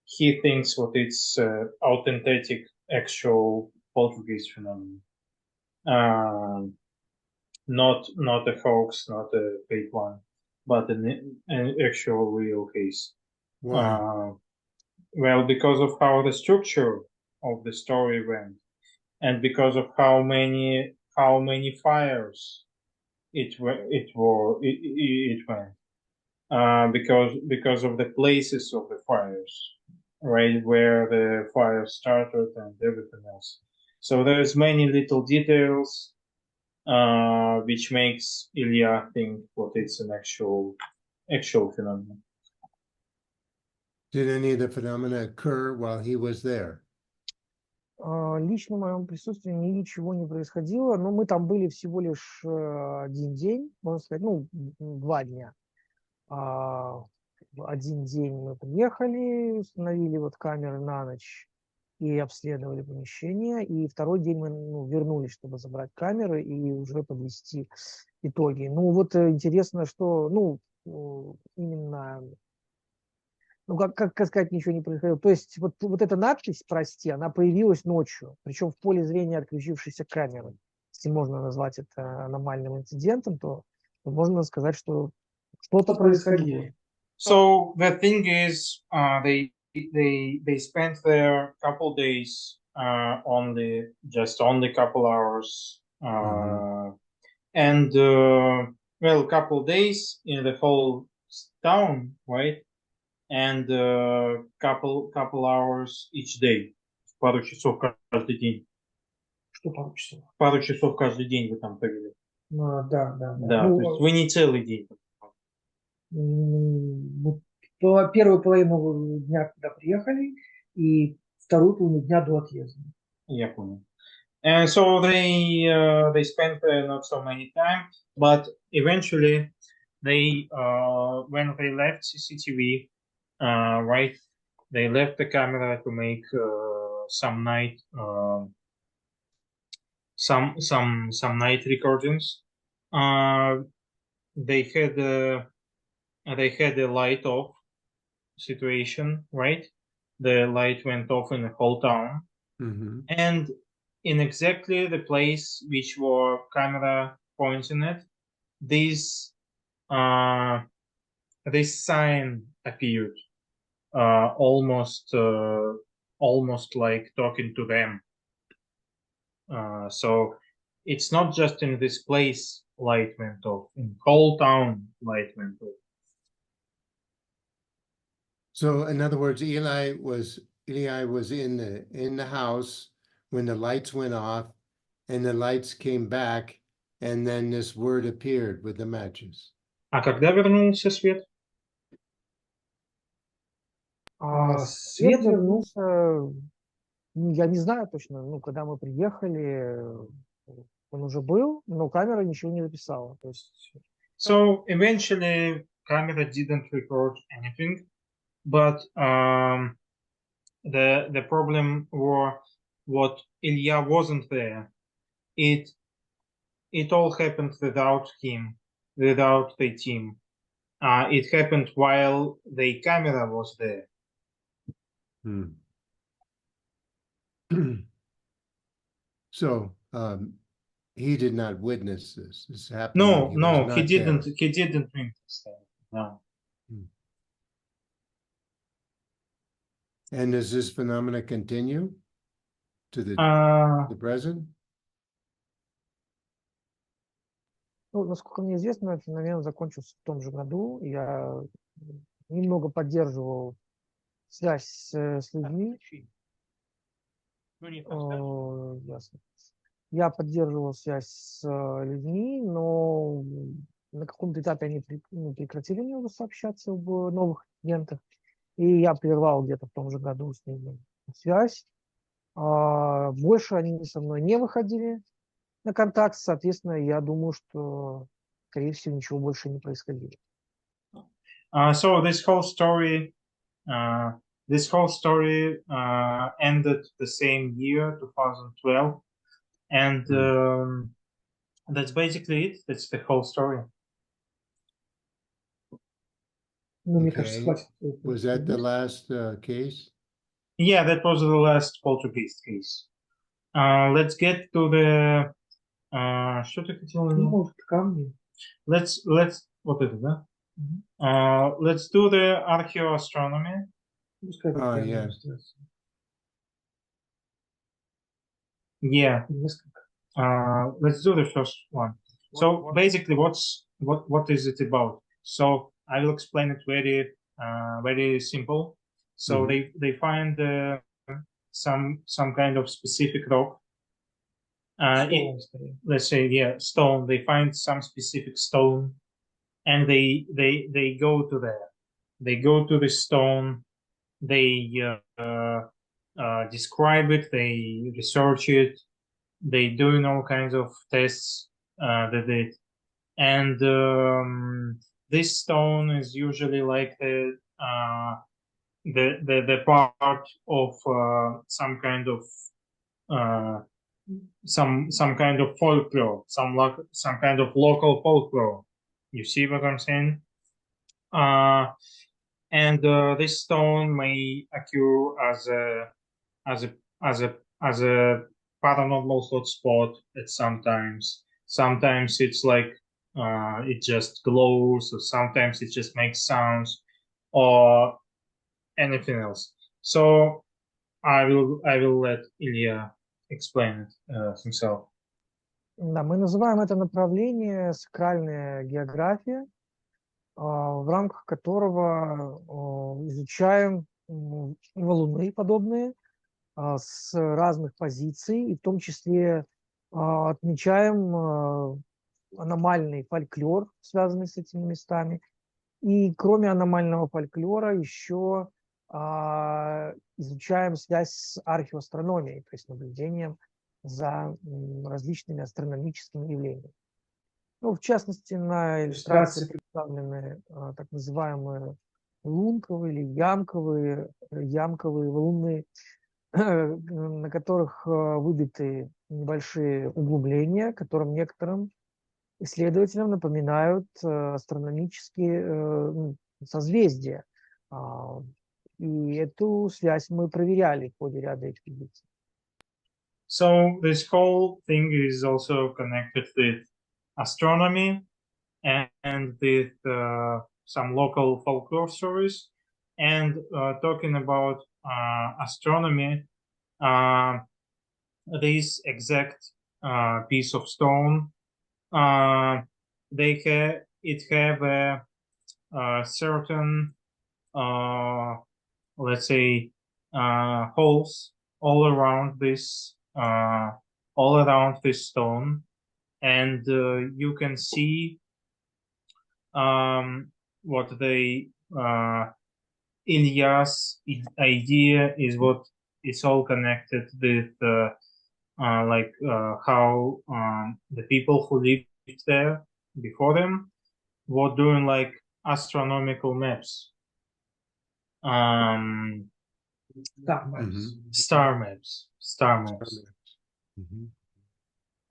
he thinks what it's authentic, actual poltergeist phenomenon, not a hoax, not a fake one, but an actual real case. Why? Well, because of how the structure of the story went, and because of how many fires it went, because of the places of the fires, right, where the fire started and everything else. So there's many little details which makes Ilya think what it's an actual phenomenon. Did any of the phenomena occur while he was there? Лично в моем присутствии ничего не происходило, но мы там были всего лишь один день, можно сказать, 2 дня. Один день мы приехали, установили вот камеры на ночь и обследовали помещение, и второй день мы вернулись, чтобы забрать камеры и уже подвести итоги. Ну вот интересно, что именно... как сказать, ничего не происходило. То есть вот эта надпись «Прости», она появилась ночью, причем в поле зрения отключившейся камеры. Если можно назвать это аномальным инцидентом, то можно сказать, что что-то происходило. So the thing is, they spent there couple days, only couple hours, and couple days in the whole town, right? And couple hours each day. Пару часов каждый день. Что пару часов? Пару часов каждый день вы там провели. Да. Да, то есть вы не целый день. Первую половину дня, когда приехали, и вторую половину дня до отъезда. Я понял. And so they spent not so many time, but eventually they when they left CCTV, right, they left the camera to make some night some night recordings. They had a light off situation, right? The light went off in the whole town, Hmm. and in exactly the place which were camera pointing at, this this sign appeared, almost like talking to them. So it's not just in this place light went off, in whole town light went off. So in other words, Eli was in the house when the lights went off, and the lights came back, and then this word appeared with the matches. А когда вернулся свет? Свет вернулся. Я не знаю точно, ну, когда мы приехали, он уже был, но камера ничего не записала. То есть... So eventually, camera didn't record anything, but the problem were what Ilya wasn't there. It all happened without him, without the team. It happened while the camera was there. So he did not witness this. This happened. No, he not didn't. there. He didn't witness that. No. And does this phenomena continue to the present? Ну, насколько мне известно, феномен закончился в том же году. Я немного поддерживал связь с людьми. Ясно. Я поддерживал связь с людьми, но на каком-то этапе они прекратили мне сообщаться об новых клиентах, и я прервал где-то в том же году с ними связь. Больше они со мной не выходили на контакт, соответственно, я думаю, что, скорее всего, ничего больше не происходило. So this whole story ended the same year, 2012, and that's basically it. That's the whole story. Ну, мне кажется, хватит. Was that the last case? Yeah, that was the last poltergeist case. Let's get to the что ты хотел? Ну, может, камни. Let's вот это, да? Let's do the archaeoastronomy. Пускай Yeah. Yeah. Let's do the first one. So basically, what is it about? So I will explain it very simple. So they find some kind of specific rock. Let's say stone. They find some specific stone, and they go to there. They go to the stone. They describe it. They research it. They doing all kinds of tests that it, and this stone is usually like the part of some kind of some kind of folklore, some kind of local folklore. You see what I'm saying? And this stone may occur as a paranormal hotspot at sometimes. Sometimes it's like it just glows, or sometimes it just makes sounds, or anything else. So I will let Ilya explain it himself. Да, мы называем это направление сакральная география, в рамках которого изучаем валуны подобные с разных позиций, и в том числе отмечаем аномальный фольклор, связанный с этими местами. И кроме аномального фольклора еще изучаем связь с археоастрономией, то есть наблюдением за различными астрономическими явлениями. Ну, в частности, на иллюстрации представлены так называемые лунковые или ямковые валуны, на которых выбиты небольшие углубления, которым некоторым исследователям напоминают астрономические созвездия. И эту связь мы проверяли в ходе ряда экспедиций. So this whole thing is also connected with astronomy and with some local folklore stories. And talking about astronomy, this exact piece of stone, it have a certain, let's say, holes all around this stone, and you can see what Ilya's idea is, what is all connected with how the people who lived there before them were doing like astronomical maps, star maps. Mhm.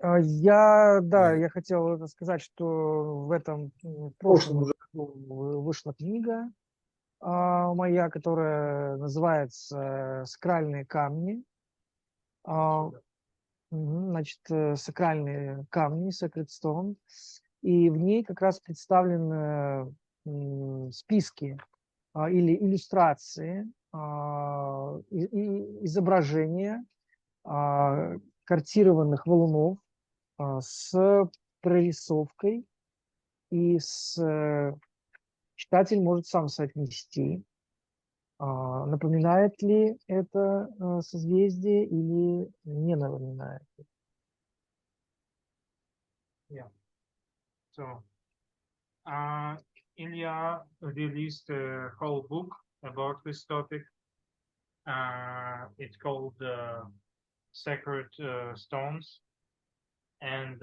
Я хотел это сказать, что в прошлом уже вышла книга моя, которая называется «Сакральные камни». Значит, сакральные камни, Sacred Stone. И в ней как раз представлены списки или иллюстрации, изображения картированных валунов с прорисовкой, и читатель может сам соотнести, напоминает ли это созвездие или не напоминает. Yeah. So, Ilya released a whole book about this topic. It's called Sacred Stones, and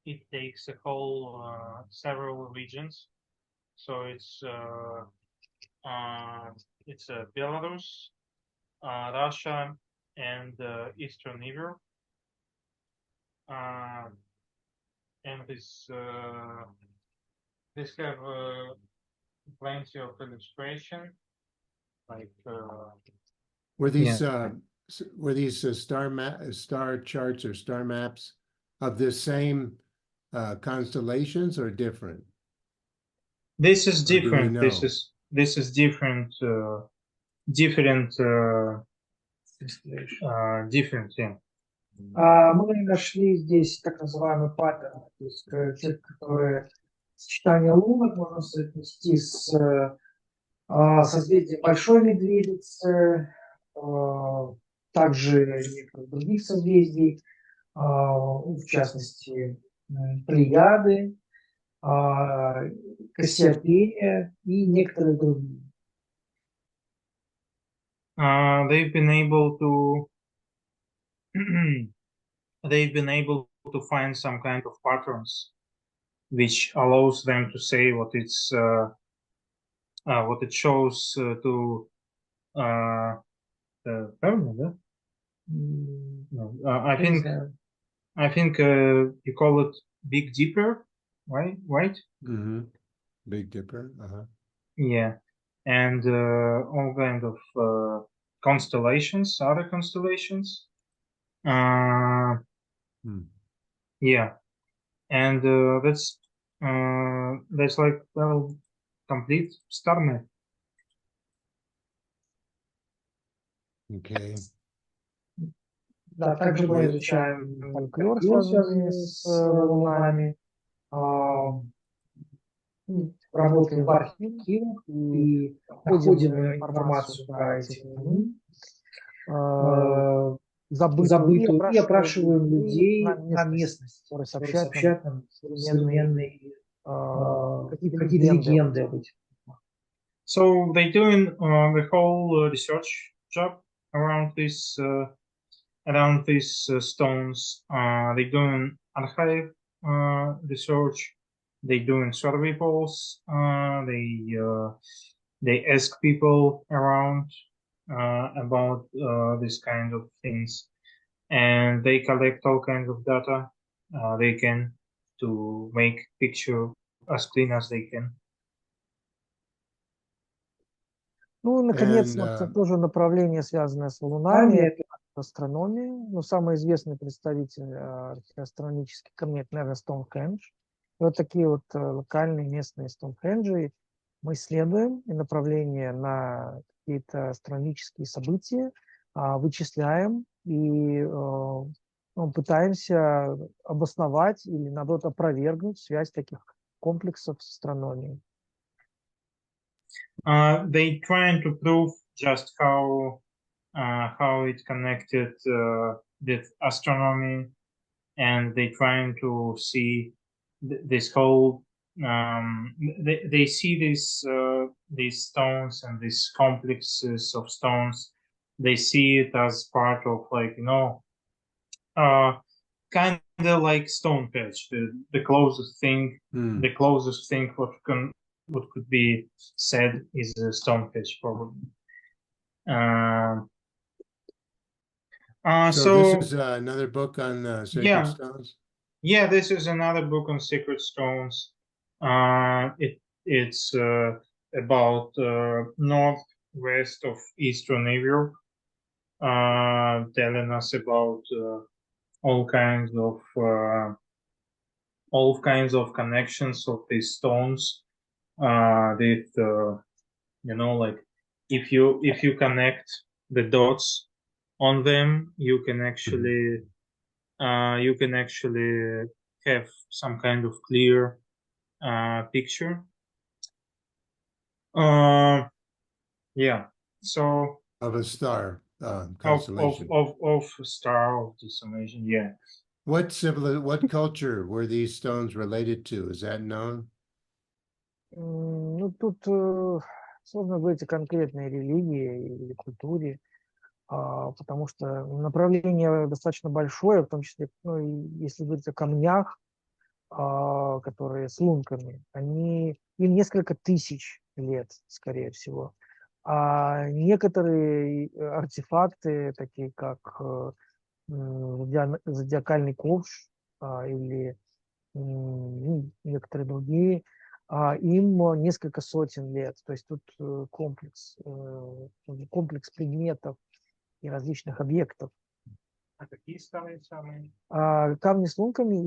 it takes a whole several regions. So it's Belarus, Russia, and Eastern Europe. And this have plenty of illustration, like Were these yeah. star charts or star maps of the same constellations or different? This is Or do we different. know? This is different. Different. Different. Yeah. Мы нашли здесь так называемый паттерн, то есть те, которые сочетание лунок можно соотнести с созвездием Большой Медведицы, также некоторых других созвездий, в частности Плеяды, Кассиопея и некоторые другие. They've been able to find some kind of patterns which allows them to say what it shows to I think you call it Big Dipper, right? Mm-hmm. Big Dipper. Yeah, and all kind of constellations, other constellations. Yeah, and that's like, well, complete star map. Okay. Да, также мы изучаем фольклор, связанный с валунами, работаем в архивах и находим информацию про эти валуны, забытую, и опрашиваем людей на местности, которые сообщают нам современные какие-то легенды об этих. So they doing the whole research job around these stones. They doing archive research. They doing survey polls. They ask people around about this kind of things, and they collect all kinds of data they can to make picture as clean as they can. Ну, наконец, тоже направление, связанное с валунами, астрономии. Ну, самый известный представитель археоастрономических комет, наверное, Стоунхендж. И вот такие вот локальные местные Стоунхенджи мы исследуем и направление на какие-то астрономические события вычисляем и пытаемся обосновать или, наоборот, опровергнуть связь таких комплексов с астрономией. They trying to prove just how it connected with astronomy, and they trying to see this whole. They see these stones and these complexes of stones. They see it as part of, like, kind of like Stonehenge, the closest thing, what could be said is Stonehenge, probably. So this is another book on sacred stones? Yeah, this is another book on sacred stones. It's about northwest of Eastern Europe, telling us about all kinds of connections of these stones with like if you connect the dots on them, you can actually have some kind of clear picture. So of a star constellation of a star of this summation. Yeah. What culture were these stones related to? Is that known? Ну, тут сложно говорить о конкретной религии или культуре, потому что направление достаточно большое, в том числе, если говорить о камнях, которые с лунками, им несколько тысяч лет, скорее всего. А некоторые артефакты, такие как зодиакальный ковш или некоторые другие, им несколько сотен лет. То есть тут комплекс предметов и различных объектов. А какие старые самые? Камни с лунками,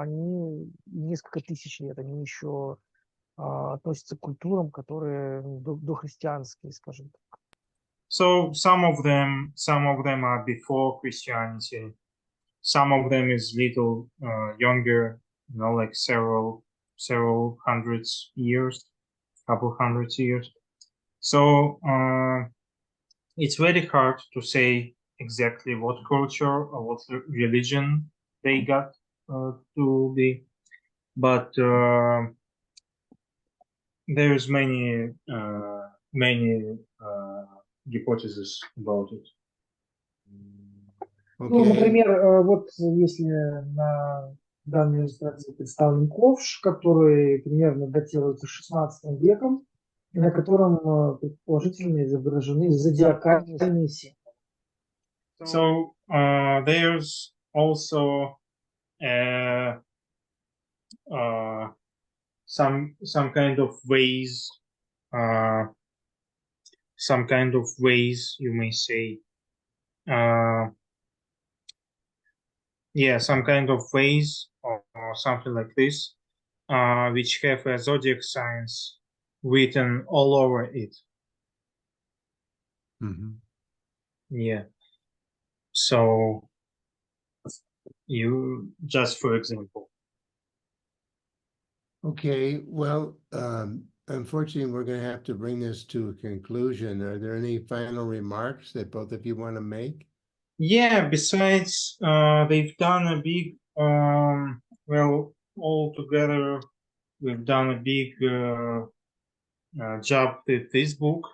они несколько тысяч лет, они еще относятся к культурам, которые дохристианские, скажем так. So some of them are before Christianity. Some of them is little younger, like several hundreds years, couple hundreds years. So it's very hard to say exactly what culture or what religion they got to be, but there's many hypotheses about it. Ну, например, вот если на данной иллюстрации представлен ковш, который примерно датируется XVI веком, и на котором предположительно изображены зодиакальные символы. So there's also some kind of ways, you may say, some kind of ways or something like this, which have a zodiac signs written all over it. Yeah. So you just for example. Okay, well, unfortunately, we're going to have to bring this to a conclusion. Are there any final remarks that both of you want to make? Yeah, besides, they've done a big, all together, we've done a big job with this book.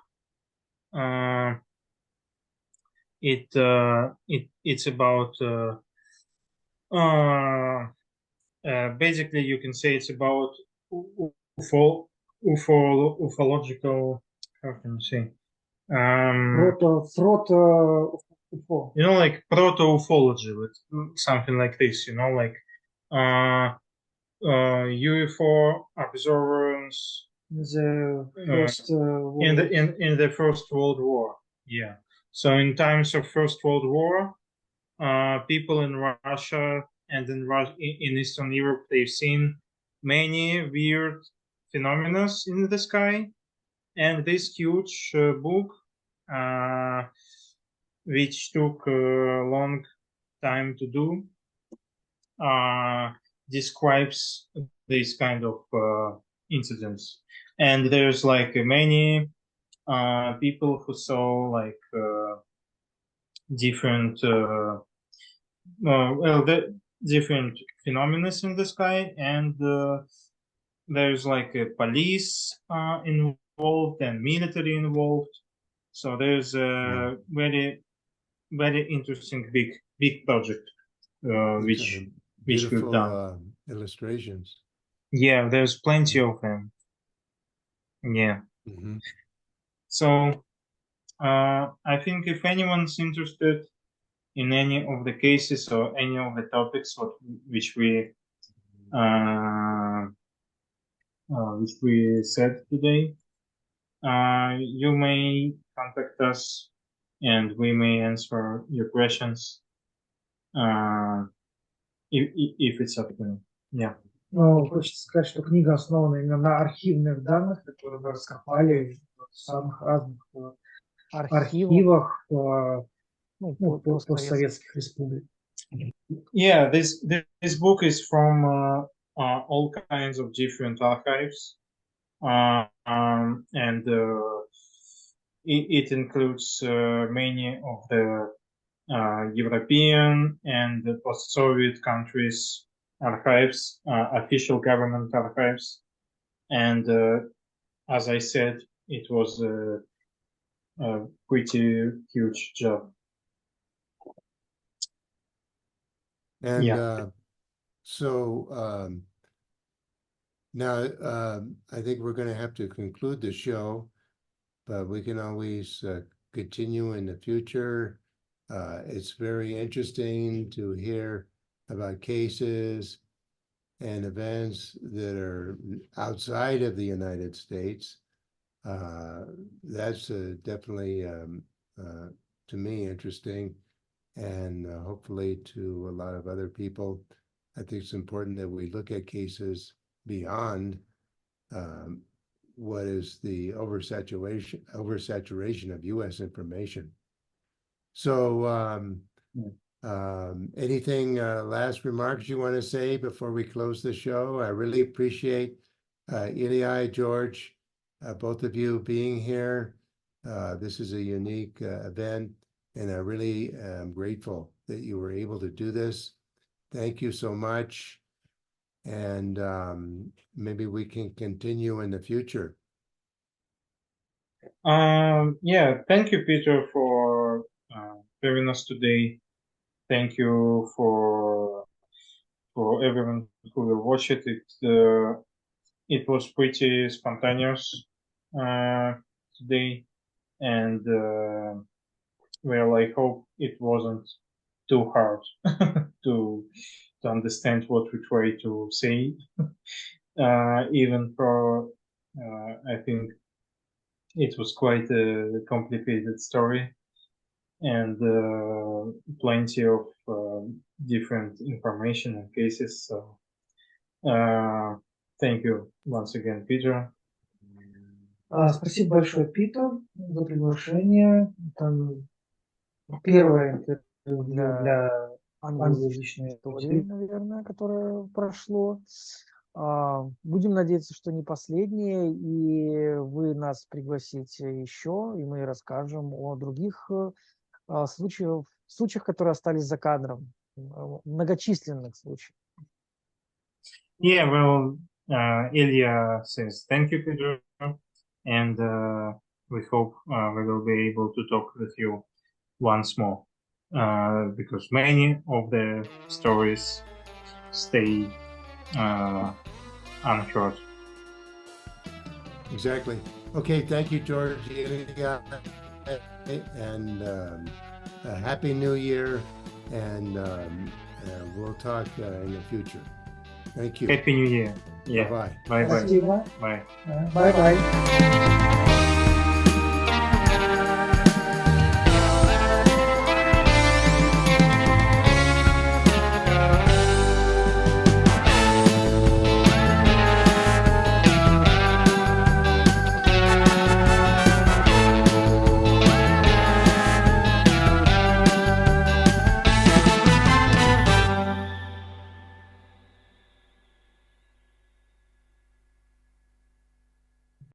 It's about basically you can say it's about ufological, how can you say, Ufo. like proto-ufology, something like this, like UFO observance in the First World in the First World War. Yeah. So in times of First World War, people in Russia and in Eastern Europe, they've seen many weird phenomena in the sky, and this huge book, which took a long time to do, describes these kind of incidents. And there's like many people who saw like different different phenomena in the sky, and there's like a police involved and military involved. So there's a very interesting big project which we've beautiful done. illustrations. Yeah, there's plenty of them. Yeah. Mhm. So I think if anyone's interested in any of the cases or any of the topics which we said today, you may contact us and we may answer your questions if it's up to you. Yeah. Но хочется сказать, что книга основана именно на архивных данных, которые мы раскопали в самых разных архивах постсоветских республик. Yeah, this book is from all kinds of different archives, and it includes many of the European and the post-Soviet countries' archives, official government archives, and as I said, it was a pretty huge job. And Yeah. Now I think we're going to have to conclude the show, but we can always continue in the future. It's very interesting to hear about cases and events that are outside of the United States. That's definitely, to me, interesting, and hopefully to a lot of other people. I think it's important that we look at cases beyond what is the oversaturation of U.S. information. So anything, last remarks you want to say before we close the show? I really appreciate Ilya, George, both of you being here. This is a unique event, and I really am grateful that you were able to do this. Thank you so much. And maybe we can continue in the future. Yeah, thank you, Peter, for having us today. Thank you for everyone who will watch it. It was pretty spontaneous today, and well, I hope it wasn't too hard to understand what we try to say. Even for I think it was quite a complicated story, and plenty of different information and cases. So thank you once again, Peter. Спасибо большое, Питер, за приглашение. Это первое интервью для англоязычной истории, наверное, которое прошло. Будем надеяться, что не последнее, и вы нас пригласите еще, и мы расскажем о других случаях, которые остались за кадром, многочисленных случаях. Yeah, well, Ilya says thank you, Peter, and we hope we will be able to talk with you once more, because many of the stories stay unheard. Exactly. Okay, thank you, George, and a happy New Year, and we'll talk in the future. Thank you. Happy New Year. Yeah. Bye-bye. Bye-bye. Спасибо. Bye. Bye-bye.